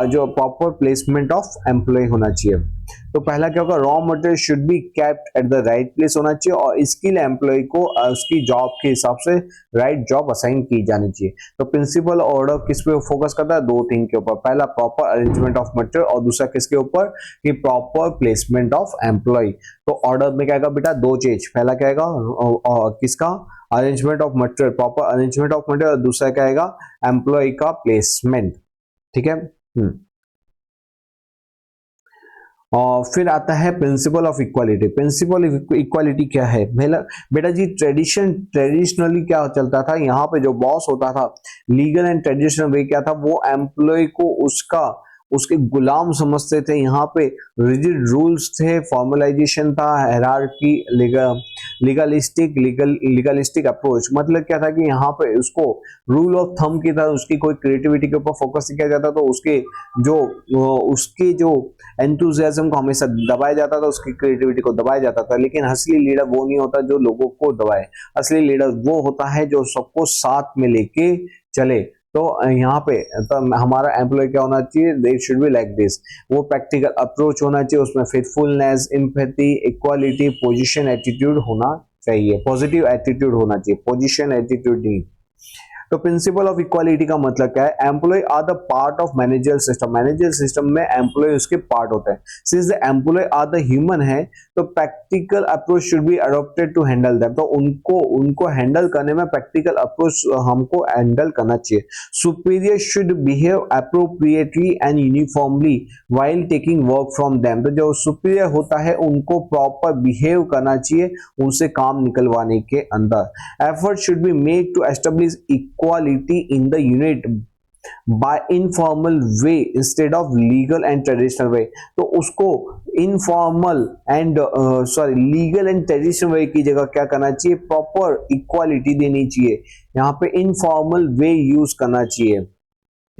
जो प्रॉपर प्लेसमेंट ऑफ एम्प्लॉय होना चाहिए। तो पहला क्या होगा, raw material should be kept at the right place होना चाहिए और स्किल एम्प्लॉय को उसकी जॉब के हिसाब से राइट जॉब असाइन की जानी चाहिए। तो प्रिंसिपल ऑर्डर किस पे फोकस करता है, दो थिंग के ऊपर, पहला प्रॉपर अरेंजमेंट ऑफ मटेरियल और दूसरा किसके ऊपर कि प्रॉपर प्लेसमेंट ऑफ एम्प्लॉय। तो ऑर्डर में क्या आएगा बेटा, दो चीज, पहला क्या आएगा किसका, arrangement of material, proper arrangement of material, और दूसरा क्या आएगा एम्प्लॉय का प्लेसमेंट, ठीक है। और फिर आता है principle of equality. Principle of equality क्या है बेटा जी? ट्रेडिशनली क्या चलता था, यहाँ पे जो बॉस होता था, लीगल एंड ट्रेडिशनल वे क्या था, वो एम्प्लॉय को उसके गुलाम समझते थे। यहाँ पे रिजिड रूल्स थे, फॉर्मलाइजेशन था, हायरार्की, लीगलिस्टिक अप्रोच। मतलब क्या था कि यहाँ पे उसको रूल ऑफ थंब की तरह उसकी कोई क्रिएटिविटी के ऊपर फोकस नहीं किया जाता, तो उसके जो एंथुजियाज्म को हमेशा दबाया जाता था, उसकी क्रिएटिविटी को दबाया जाता था। लेकिन असली लीडर वो नहीं होता जो लोगों को दबाए, असली लीडर वो होता है जो सबको साथ में लेके चले। तो यहाँ पे तो हमारा एम्प्लॉय क्या होना चाहिए? They should be like this. वो प्रैक्टिकल अप्रोच होना चाहिए, उसमें faithfulness, empathy, equality, position attitude होना चाहिए, पॉजिटिव एटीट्यूड होना चाहिए, पोजीशन एटीट्यूड नहीं। तो प्रिंसिपल ऑफ इक्वालिटी का मतलब क्या है? Employ are the part of manager system. Manager system में एम्प्लॉय उसके पार्ट होते हैं। Since the employ are the human है, तो practical approach should be adopted to handle them. तो उनको हैंडल करने में प्रैक्टिकल अप्रोच हमको हैंडल करना चाहिए। Superior should behave appropriately and uniformly while taking work from them. तो जो सुपीरियर होता है उनको प्रॉपर बिहेव करना चाहिए उनसे काम निकलवाने के अंदर। Effort should be made to establish equality in the unit by informal way instead of legal and traditional way। तो उसको informal and legal and traditional way की जगह क्या करना चाहिए? प्रॉपर इक्वालिटी देनी चाहिए, यहाँ पे इनफॉर्मल वे यूज करना चाहिए।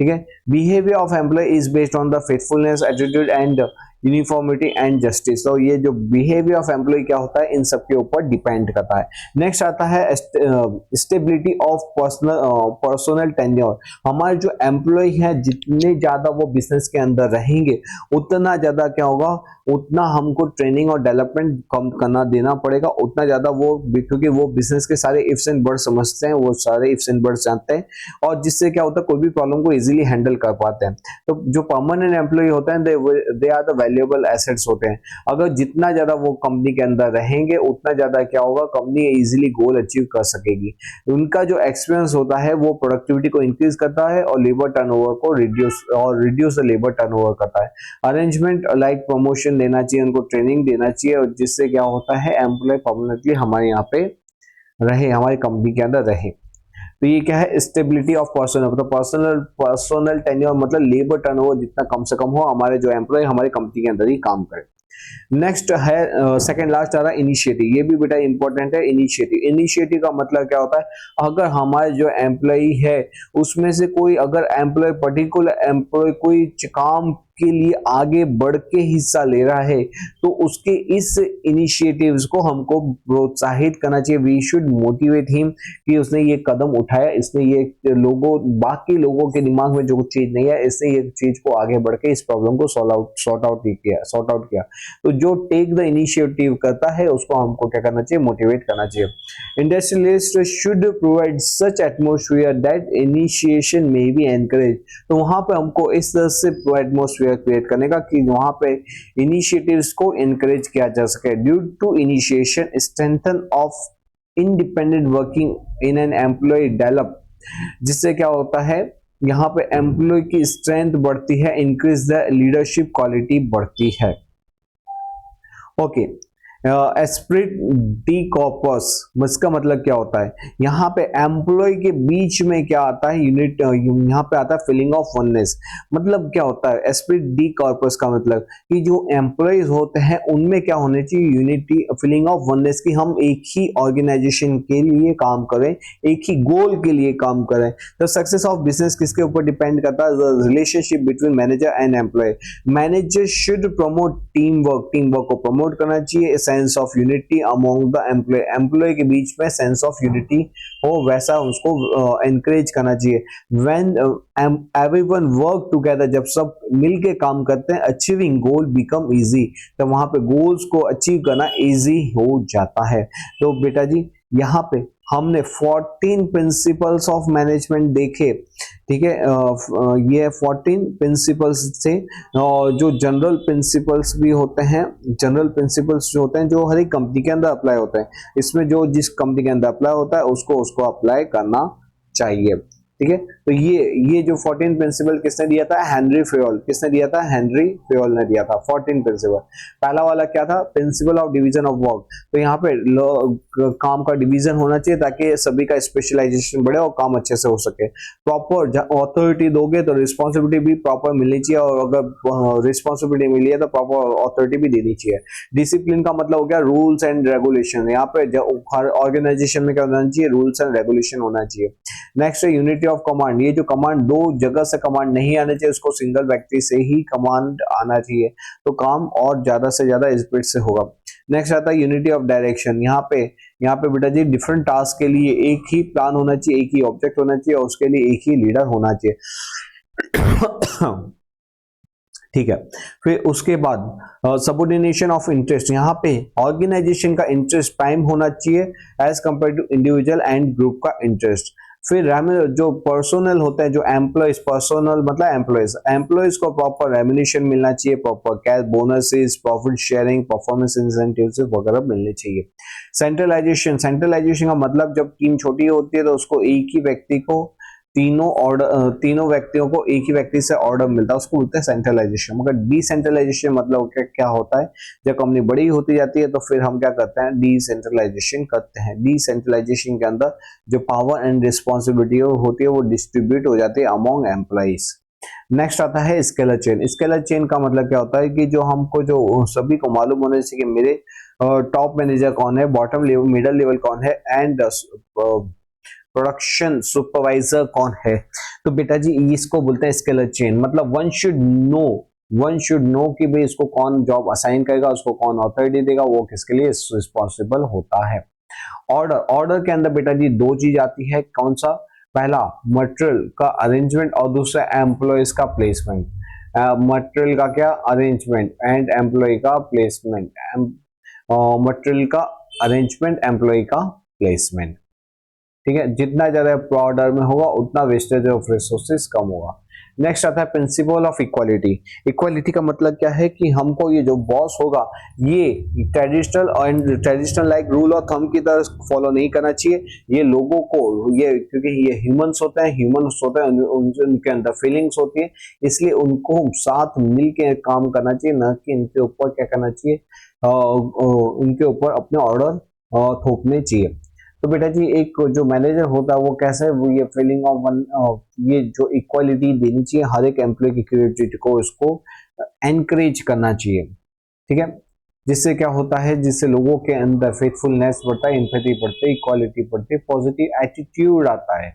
ठीक है। Behaviour of employ is based on the faithfulness, attitude and uniformity and justice. तो ये जो बिहेवियर ऑफ एम्प्लॉय क्या होता है, इन सब के ऊपर डिपेंड करता है। नेक्स्ट आता है स्टेबिलिटी ऑफ पर्सनल टेन्योर। हमारे जो एम्प्लॉय है जितने ज्यादा वो बिजनेस के अंदर रहेंगे उतना ज्यादा क्या होगा, उतना हमको ट्रेनिंग और डेवलपमेंट कम करना देना पड़ेगा, उतना ज्यादा वो, क्योंकि वो बिजनेस के सारे इफ्स एंड बट्स समझते हैं, वो सारे इफ्स एंड बट्स जानते हैं, और जिससे क्या होता है कोई भी प्रॉब्लम को इजीली हैंडल कर पाते हैं। तो जो परमानेंट एम्प्लॉय होते हैं they are the valuable assets होते हैं। अगर जितना ज्यादा वो कंपनी के अंदर रहेंगे उतना ज्यादा क्या होगा, कंपनी इजीली गोल अचीव कर सकेगी। उनका जो एक्सपीरियंस होता है वो प्रोडक्टिविटी को इंक्रीज करता है और लेबर टर्नओवर को रिड्यूस द लेबर टर्नओवर करता है। अरेंजमेंट लाइक प्रमोशन देना चाहिए, उनको ट्रेनिंग देना चाहिए, और जिससे क्या होता है एम्प्लॉय परमानेंटली हमारे यहाँ पे रहे, हमारी कंपनी के अंदर रहे। तो ये क्या है? Stability of personal. तो पर्सनल टेन्योर मतलब लेबर टर्नओवर जितना कम से कम हो, हमारे जो एम्प्लॉय हमारी कंपनी के अंदर ही काम करे। नेक्स्ट है सेकंड लास्ट आ रहा है इनिशिएटिव। ये भी बेटा इंपॉर्टेंट है। इनिशिएटिव का मतलब क्या होता है? अगर हमारे जो एम्प्लॉय है उसमें से कोई, अगर एम्प्लॉय पर्टिकुलर एम्प्लॉय कोई काम के लिए आगे बढ़ के हिस्सा ले रहा है तो उसके इस इनिशिएटिव्स को हमको प्रोत्साहित करना चाहिए। वी शुड मोटिवेट हिम कि उसने ये कदम उठाया, इसने ये बाकी लोगों के दिमाग में जो चीज नहीं है, इसने ये चीज को आगे बढ़ के इस प्रॉब्लम को सॉर्ट आउट किया। तो जो टेक द इनिशिएटिव करता है उसको हमको क्या करना चाहिए? मोटिवेट करना चाहिए। Industrialist should provide such atmosphere that initiation में बी एनकरेज। तो वहां पे हमको इस तरह से एटमोस्फियर क्रिएट करने का कि वहां पे इनिशिएटिव्स को एनकरेज किया जा सके। Due to initiation strengthen of independent working in an employ develop. जिससे क्या होता है, यहाँ पे एम्प्लॉय की स्ट्रेंथ बढ़ती है, इंक्रीज द लीडरशिप क्वालिटी बढ़ती है। ओके। एस्प्रिट डी कॉर्पस, इसका मतलब क्या होता है? यहाँ पे एम्प्लॉय के बीच में क्या आता है? यूनिट, यहाँ पे आता है फीलिंग ऑफ वननेस। मतलब क्या होता है एस्प्रिट डी कॉर्पस का मतलब कि जो एम्प्लॉयज होते हैं उनमें क्या होने चाहिए? यूनिटी, फीलिंग ऑफ वननेस, कि हम एक ही ऑर्गेनाइजेशन के लिए काम करें, एक ही गोल के लिए काम करें। तो सक्सेस ऑफ बिजनेस किसके ऊपर डिपेंड करता है? Relationship between manager and employ. Manager should promote team work को प्रमोट करना चाहिए। Sense of unity among the employ के बीच में सेंस ऑफ यूनिटी हो वैसा उसको एनकरेज करना चाहिए। व्हेन एवरीवन वर्क टुगेदर, जब सब मिलके काम करते हैं, अचीविंग गोल बिकम इजी, तो वहां पे गोल्स को अचीव करना इजी हो जाता है। तो बेटा जी यहाँ पे हमने 14 प्रिंसिपल्स ऑफ मैनेजमेंट देखे। ठीक है, ये 14 प्रिंसिपल्स थे, और जो जनरल प्रिंसिपल्स भी होते हैं, जनरल प्रिंसिपल्स जो होते हैं जो हर एक कंपनी के अंदर अप्लाई होते हैं। इसमें जो जिस कंपनी के अंदर अप्लाई होता है उसको अप्लाई करना चाहिए। ठीक है। तो ये जो 14 प्रिंसिपल किसने दिया था? Henry Fayol. किसने दिया था? हेनरी फेयोल ने दिया था 14 प्रिंसिपल। पहला वाला क्या था? Principle of division of work. तो यहाँ पे काम का डिवीजन होना चाहिए ताकि सभी का स्पेशलाइजेशन बढ़े और काम अच्छे से हो सके। प्रॉपर अथॉरिटी दोगे तो रिस्पॉन्सिबिलिटी भी प्रॉपर मिलनी चाहिए, और अगर रिस्पॉन्सिबिलिटी मिली है तो प्रॉपर अथॉरिटी भी देनी चाहिए। डिसिप्लिन का मतलब हो गया रूल्स एंड रेगुलेशन। यहाँ पे हर ऑर्गेनाइजेशन में क्या होना चाहिए? रूल्स एंड रेगुलेशन होना चाहिए। नेक्स्ट है यूनिटी ऑफ कमांड। ये जो कमांड दो जगह से कमांड नहीं आना चाहिए, उसको सिंगल व्यक्ति से ही कमांड आना चाहिए, तो काम और ज्यादा से ज्यादा स्पीड से होगा। नेक्स्ट आता है यूनिटी ऑफ डायरेक्शन। यहाँ पे बेटा जी डिफरेंट टास्क के लिए एक ही प्लान होना चाहिए, एक ही ऑब्जेक्ट होना चाहिए, और उसके लिए एक ही लीडर होना चाहिए। ठीक है। फिर उसके बाद सबऑर्डिनेशन ऑफ इंटरेस्ट। यहाँ पे ऑर्गेनाइजेशन का इंटरेस्ट प्राइम होना चाहिए as compare to individual and group का इंटरेस्ट। फिर जो पर्सनल होते हैं, जो एम्प्लॉयज, पर्सनल मतलब एम्प्लॉयज को प्रॉपर रेम्युनेशन मिलना चाहिए, proper cash bonuses, profit sharing, performance incentives वगैरह मिलने चाहिए। सेंट्रलाइजेशन का मतलब जब टीम छोटी होती है तो उसको एक ही व्यक्ति को तीनों व्यक्तियों को एक ही व्यक्ति से ऑर्डर मिलता है, उसको बोलते हैं सेंट्रलाइजेशन। मगर डिसेंट्रलाइजेशन मतलब क्या होता है? जब कंपनी बड़ी होती जाती है तो फिर हम क्या करते हैं? डिसेंट्रलाइजेशन करते हैं। डिसेंट्रलाइजेशन के अंदर जो पावर एंड रिस्पॉन्सिबिलिटी होती है वो डिस्ट्रीब्यूट हो जाती है अमॉन्ग एम्प्लॉइज। नेक्स्ट आता है स्केलर चेन। स्केलर चेन का मतलब क्या होता है कि जो सभी को मालूम होने चाहिए कि मेरे टॉप मैनेजर कौन है, बॉटम लेवल, मिडल लेवल कौन है, एंड प्रोडक्शन सुपरवाइजर कौन है। तो बेटा जी इसको बोलते हैं स्केलर चेन। मतलब वन शुड नो कि भाई इसको कौन जॉब असाइन करेगा, उसको कौन अथॉरिटी देगा, वो किसके लिए रिस्पॉन्सिबल होता है। ऑर्डर के अंदर बेटा जी दो चीज आती है। कौन सा? पहला मटेरियल का अरेंजमेंट और दूसरा एम्प्लॉयज का प्लेसमेंट। मटेरियल का क्या? अरेंजमेंट, एंड एम्प्लॉय का प्लेसमेंट। मटेरियल का अरेंजमेंट, एम्प्लॉय का प्लेसमेंट। ठीक है। जितना ज्यादा ऑर्डर में होगा उतना वेस्टेज ऑफ रिसोर्सेज कम होगा। नेक्स्ट आता है प्रिंसिपल ऑफ इक्वालिटी। इक्वालिटी का मतलब क्या है कि हमको ये जो बॉस होगा ये ट्रेडिशनल लाइक रूल और थंब की तरह फॉलो नहीं करना चाहिए। ये लोगों को क्योंकि ये ह्यूमंस होते हैं, उनके अंदर फीलिंग्स होती है, इसलिए उनको साथ मिलके काम करना चाहिए, ना कि इनके ऊपर क्या करना चाहिए, उनके ऊपर अपने ऑर्डर थोपने चाहिए। तो बेटा जी एक जो मैनेजर होता है वो कैसे, वो ये फीलिंग ऑफ ये जो इक्वालिटी देनी चाहिए हर एक एम्प्लॉय की क्रिएटिविटी को, इसको एनकरेज करना चाहिए। ठीक है। जिससे क्या होता है? जिससे लोगों के अंदर फेथफुलनेस बढ़ता है, एम्पैथी बढ़ती है, इक्वालिटी बढ़ती है, पॉजिटिव एटीट्यूड आता है।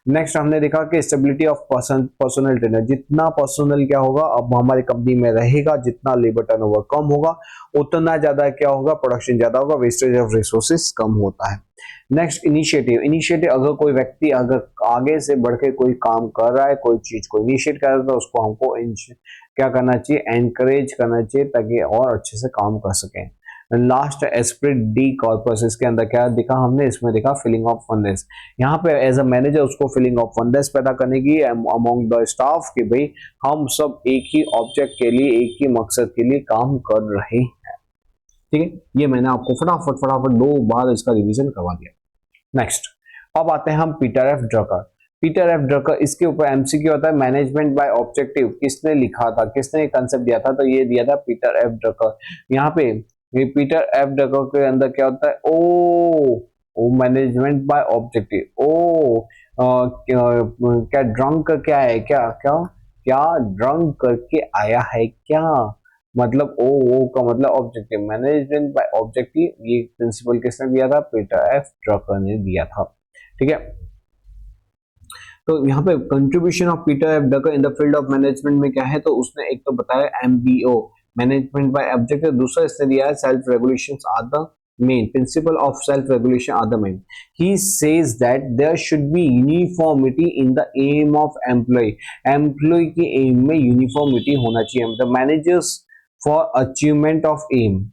नेक्स्ट हमने देखा कि स्टेबिलिटी ऑफ पर्सनल ट्रेनर। जितना पर्सनल क्या होगा अब हमारी कंपनी में रहेगा, जितना लेबर टर्नओवर कम होगा उतना ज्यादा क्या होगा? प्रोडक्शन ज्यादा होगा, वेस्टेज ऑफ रिसोर्सेज कम होता है। Next initiative. अगर कोई व्यक्ति अगर आगे से बढ़ के कोई काम कर रहा है, कोई चीज को इनिशिएट कर रहा है, तो उसको हमको क्या करना चाहिए? एनकरेज करना चाहिए ताकि और अच्छे से काम कर सकें। Last Spirit D corpus. इसके अंदर क्या दिखा हमने? इसमें दिखा फीलिंग ऑफ वननेस। यहाँ पे एज अ मैनेजर उसको फीलिंग ऑफ वननेस पैदा करने की अमॉन्ग द स्टाफ कि भाई हम सब एक ही ऑब्जेक्ट के लिए, एक ही मकसद के लिए काम कर रहे हैं। ठीक है। ये मैंने आपको फटाफट 2 बार इसका रिवीजन करवा दिया। नेक्स्ट अब आते हैं हम पीटर एफ ड्रकर। इसके ऊपर एमसीक्यू होता है। मैनेजमेंट बाय ऑब्जेक्टिव किसने लिखा था, किसने कंसेप्ट दिया था? तो ये दिया था पीटर एफ ड्रकर। यहाँ पे पीटर एफ ड्रकर के अंदर क्या होता है? ओ मैनेजमेंट बाय ऑब्जेक्टिव। क्या ड्रंक क्या है? क्या ड्रंक करके आया है क्या? मतलब ओ का मतलब ऑब्जेक्टिव, मैनेजमेंट बाय ऑब्जेक्टिव। ये प्रिंसिपल किसने दिया था? पीटर एफ ड्रकर ने दिया था। ठीक है। तो यहाँ पे contribution of Peter F Drucker in the field of management में क्या है? तो उसने एक तो बताया एमबीओ, मैनेजमेंट बाय ऑब्जेक्टिव। दूसरा इसने दिया है self regulations are the main, principle of self regulation are the main. He says that there should be uniformity in the aim of employ के एम में यूनिफॉर्मिटी होना चाहिए। The managers for achievement of aim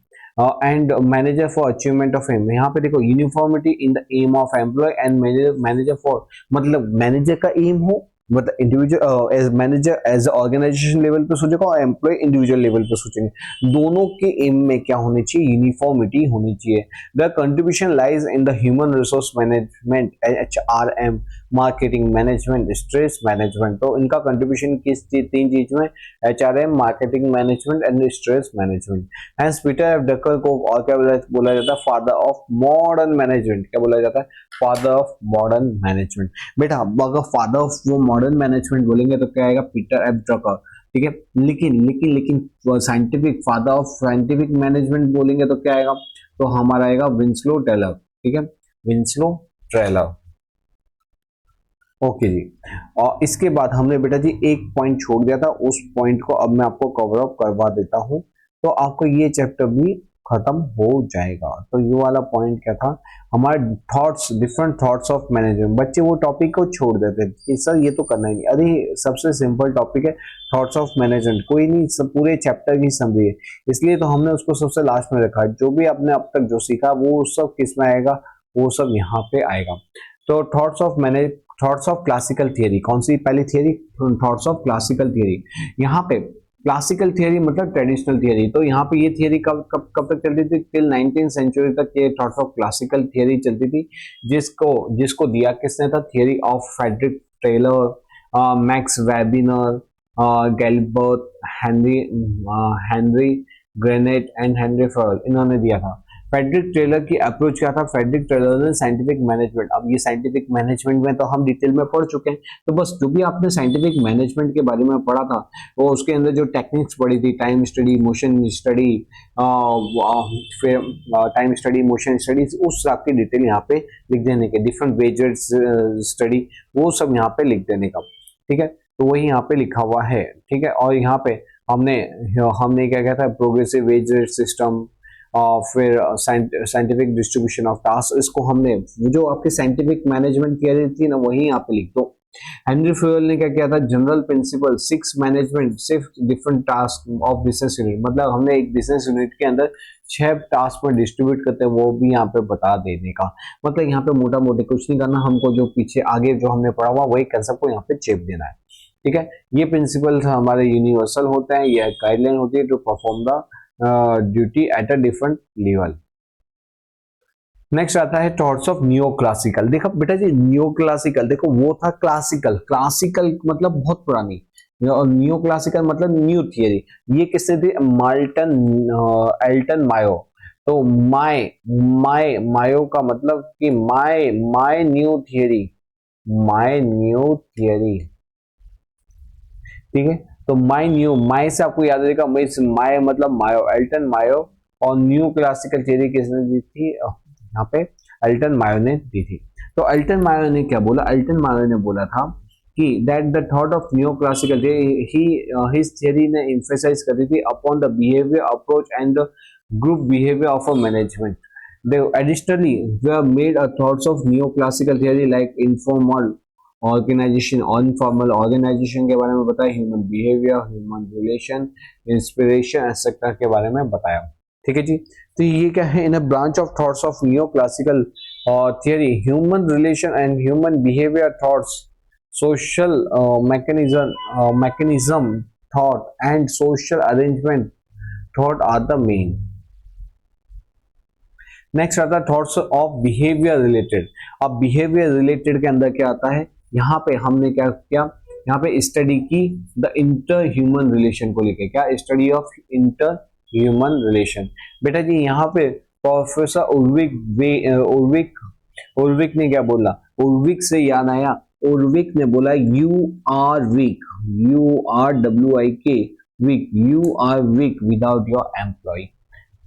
and manager for achievement of aim. यहाँ पे देखो uniformity in the aim of employ and manager for, मतलब manager का aim हो, मतलब individual as manager as organisation level पे सोचेगा और एम्प्लॉय इंडिविजुअल लेवल पे सोचेंगे। दोनों के एम में क्या होनी चाहिए? यूनिफॉर्मिटी होनी चाहिए। The contribution lies in the human resource management HRM, marketing management, stress management. तो इनका कंट्रीब्यूशन किस तीन चीज में, HRM, marketing management and stress management. Hence Peter F Drucker को और क्या बोला जाता है, फादर ऑफ मॉडर्न मैनेजमेंट। क्या बोला जाता है, फादर ऑफ मॉडर्न मैनेजमेंट। बेटा अगर फादर ऑफ वो मॉडर्न मैनेजमेंट बोलेंगे तो क्या आएगा, पीटर एफ ड्रकर, ठीक है। लेकिन scientific father of scientific management बोलेंगे तो क्या आएगा, तो हमारा आएगा विंस्लो टेलर, ठीक है, विंस्लो टेलर। ओके जी। और इसके बाद हमने बेटा जी एक पॉइंट छोड़ दिया था, उस पॉइंट को अब मैं आपको कवर अप करवा देता हूं, तो आपको ये चैप्टर भी खत्म हो जाएगा। तो ये वाला पॉइंट क्या था, हमारे thoughts, different thoughts of management. बच्चे वो टॉपिक को छोड़ देते हैं कि सर ये तो करना ही नहीं, अरे सबसे सिंपल टॉपिक है थॉट्स ऑफ मैनेजमेंट, कोई नहीं, सब पूरे चैप्टर की समरी है, इसलिए तो हमने उसको सबसे लास्ट में रखा है। जो भी आपने अब तक जो सीखा वो सब किस में आएगा, वो सब यहाँ पे आएगा। तो थॉट्स ऑफ क्लासिकल थियरी, कौन सी पहली theory, thoughts of classical theory. यहाँ पे क्लासिकल थियरी मतलब ट्रेडिशनल थियरी, तो यहाँ पे ये थियरी कब तक चलती थी, टिल 19th सेंचुरी तक ये थॉट्स ऑफ क्लासिकल थियरी चलती थी, जिसको दिया किसने था, theory of Frederick Taylor, Max Weber, Gilbreth, Henry Gantt and Henri Fayol, इन्होंने दिया था। फ्रेडरिक टेलर की अप्रोच क्या था, फ्रेडरिक टेलर ने साइंटिफिक मैनेजमेंट, अब ये साइंटिफिक मैनेजमेंट में तो हम डिटेल में पढ़ चुके हैं, तो बस जो भी आपने साइंटिफिक मैनेजमेंट के बारे में पढ़ा था वो उसके अंदर जो टेक्निक्स पढ़ी थी, टाइम स्टडी, मोशन स्टडी, फिर टाइम स्टडी, मोशन स्टडी, उस आपकी डिटेल यहाँ पे लिख देने के, डिफरेंट वेजेस स्टडी, वो सब यहाँ पे लिख देने का, ठीक है। तो वही यहाँ पे लिखा हुआ है, ठीक है। और यहाँ पे हमने क्या क्या था, प्रोग्रेसिव वेज सिस्टम, फिर साइंटिफिक डिस्ट्रीब्यूशन ऑफ टास्क, इसको हमने जो आपके साइंटिफिक मैनेजमेंट थियरी थी ना वही यहाँ पे लिख दो। हेनरी फुएल ने क्या किया था, general principle 6 management 6 different task of business unit, मतलब हमने एक बिजनेस यूनिट के अंदर 6 टास्क में डिस्ट्रीब्यूट करते हैं, वो भी यहाँ पे बता देने का, मतलब यहाँ पे मोटा मोटी कुछ नहीं करना हमको, जो पीछे आगे जो हमने पढ़ा हुआ वही कंसेप्ट को यहाँ पे चेप देना है, ठीक है। ये प्रिंसिपल हमारे यूनिवर्सल होते हैं, ये गाइडलाइन होती है to perform the duty at a different level. Next आता है थॉट्स ऑफ न्यू क्लासिकल। देखो बेटा जी न्यू क्लासिकल, देखो वो था क्लासिकल, क्लासिकल मतलब बहुत पुरानी, और न्यू क्लासिकल मतलब न्यू थियरी। ये किसने थी, एल्टन मायो। तो मायो का मतलब कि my new theory, my new theory, ठीक है। तो माय से आपको याद रहेगा, माय मतलब मायो, एल्टन मायो, और न्यू क्लासिकल थियरी किसने दी थी, यहाँ पे एल्टन मायो ने दी थी। तो एल्टन मायो ने क्या बोला, एल्टन मायो ने बोला था कि that the thought of new classical his theory ने एम्फसाइज करी थी upon the behaviour approach and the group behaviour of a management. They additionally were made a thoughts of neoclassical theory like informal organisation, informal organisation के बारे में बताया, human behaviour, human relation, inspiration etcetera के बारे में बताया, ठीक है जी। तो ये क्या है, in a branch of thoughts of new classical theory, human relation and human behaviour thoughts, social mechanism thought and social arrangement thought are the main. Next आता है थॉट्स ऑफ बिहेवियर रिलेटेड। अब बिहेवियर रिलेटेड के अंदर क्या आता है, यहाँ पे हमने क्या किया, यहाँ पे स्टडी की द इंटर ह्यूमन रिलेशन को लेके, क्या study of inter human relation. बेटा जी यहाँ पे प्रोफेसर उर्विक ने क्या बोला, उर्विक से याद आया, उर्विक ने बोला you are weak, URWIK weak, you are weak without your employ.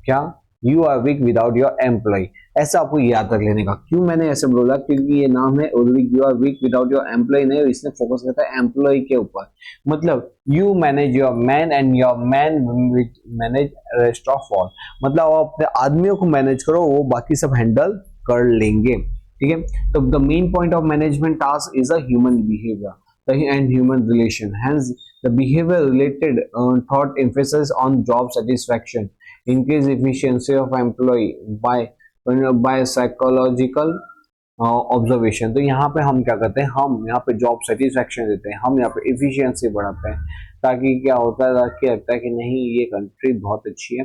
क्या, you are weak without your employ, ऐसा आपको याद रख लेने का। क्यों मैंने ऐसे बोला, क्योंकि ये नाम है Urwick, you are weak without your employ नहीं, इसने फोकस करता है एम्प्लॉय के ऊपर। मतलब you manage your man and your man manage rest of all, मतलब आप अपने आदमियों को मैनेज करो, वो बाकी सब हैंडल कर लेंगे, ठीक है। तो the main point of management task is a human behaviour and human relation, hence the behaviour related thought emphasis on job satisfaction, increase efficiency of employee by psychological observation. तो यहाँ पे हम क्या करते हैं, हम यहाँ पे जॉब सेटिस्फैक्शन देते हैं, हम यहाँ पे इफिशियंसी बढ़ाते हैं, ताकि क्या होता है, ताकि लगता है कि नहीं ये कंट्री बहुत अच्छी है,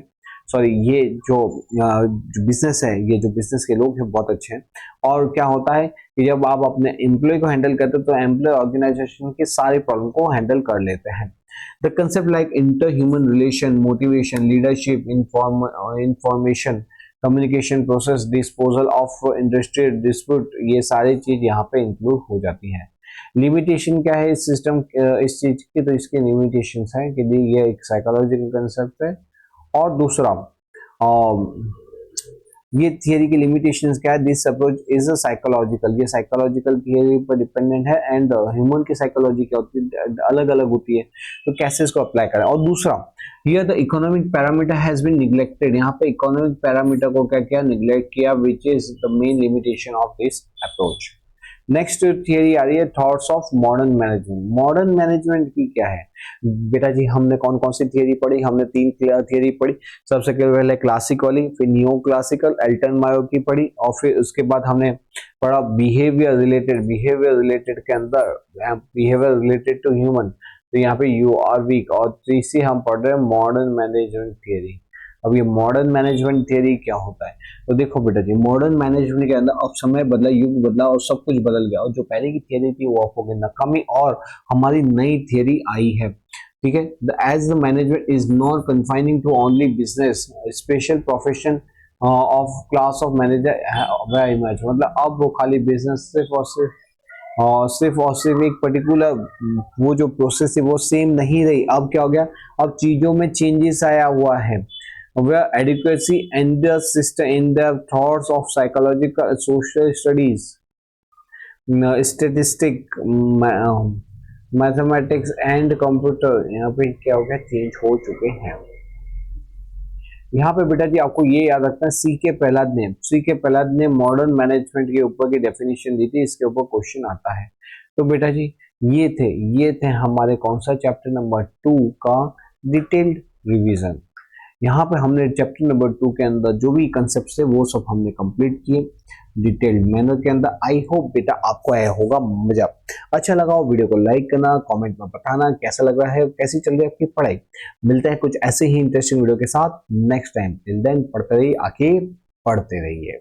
सॉरी ये जो बिजनेस है, ये जो बिजनेस के लोग हैं बहुत अच्छे हैं। और क्या होता है कि जब आप अपने एम्प्लॉय को हैंडल करते हो तो एम्प्लॉय ऑर्गेनाइजेशन के सारे प्रॉब्लम को हैंडल कर लेते हैं। The concept like inter human relation, motivation, leadership, information, communication process, disposal of industrial dispute, ये सारी चीज यहाँ पे इंक्लूड हो जाती है। लिमिटेशन क्या है इस सिस्टम, इस चीज की, तो इसके लिमिटेशंस हैं कि ये एक साइकोलॉजिकल कंसेप्ट है। और दूसरा ये थियरी की लिमिटेशंस क्या है, this approach is a psychological, ये साइकोलॉजिकल थियरी पर डिपेंडेंट है एंड ह्यूमन की साइकोलॉजी क्या होती है, अलग अलग होती है, तो कैसे इसको अप्लाई करें। और दूसरा, here the economic parameter has been neglected, यहाँ पे इकोनॉमिक पैरामीटर को क्या किया, निग्लेक्ट किया, which is the main limitation of this approach. Next theory आ रही है thoughts of modern management. Modern management की क्या है बेटा जी, हमने कौन कौन सी थियरी पढ़ी, हमने 3 थियरी पढ़ी। सबसे पहले क्लासिक वाली, फिर नियो क्लासिकल एल्टन मायो की पढ़ी, और फिर उसके बाद हमने पढ़ा बिहेवियर रिलेटेड। बिहेवियर रिलेटेड के अंदर बिहेवियर रिलेटेड टू ह्यूमन, तो यहाँ पे यू आर वीक, और तीसरी हम पढ़ रहे हैं मॉडर्न मैनेजमेंट थियरी। अब ये मॉडर्न मैनेजमेंट थियरी क्या होता है, तो देखो बेटा जी, मॉडर्न मैनेजमेंट के अंदर अब समय बदला, युग बदला और सब कुछ बदल गया, और जो पहले की थियरी थी वो हो गई नाकामी, और हमारी नई थियरी आई है। ठीक है, as the management is not confining to only business, special profession of class of manager very much, मतलब अब वो खाली बिजनेस सिर्फ और सिर्फ एक पर्टिकुलर वो जो प्रोसेस है वो सेम नहीं रही। अब क्या हो गया, अब चीजों में चेंजेस आया हुआ है, where adequacy and the system in the thoughts of psychological social studies, statistic, mathematics and computer यहाँ पे क्या हो गया, चेंज हो चुके हैं। यहाँ पे बेटा जी आपको ये याद रखना है, सी के प्रहलाद ने मॉडर्न मैनेजमेंट के ऊपर की डेफिनेशन दी थी, इसके ऊपर क्वेश्चन आता है। तो बेटा जी ये थे हमारे कौन सा चैप्टर नंबर 2 का डिटेल्ड रिवीजन। यहाँ पे हमने चैप्टर नंबर 2 के अंदर जो भी कंसेप्ट है वो सब हमने कंप्लीट किए डिटेल्ड मैनर के अंदर। आई होप बेटा आपको आया होगा मजा। अच्छा लगा हो वीडियो को लाइक करना, कमेंट में बताना कैसा लग रहा है, कैसी चल रही है आपकी पढ़ाई। मिलते हैं कुछ ऐसे ही इंटरेस्टिंग वीडियो के साथ नेक्स्ट टाइम। टिल देन पढ़ते रहिए, आगे पढ़ते रहिए।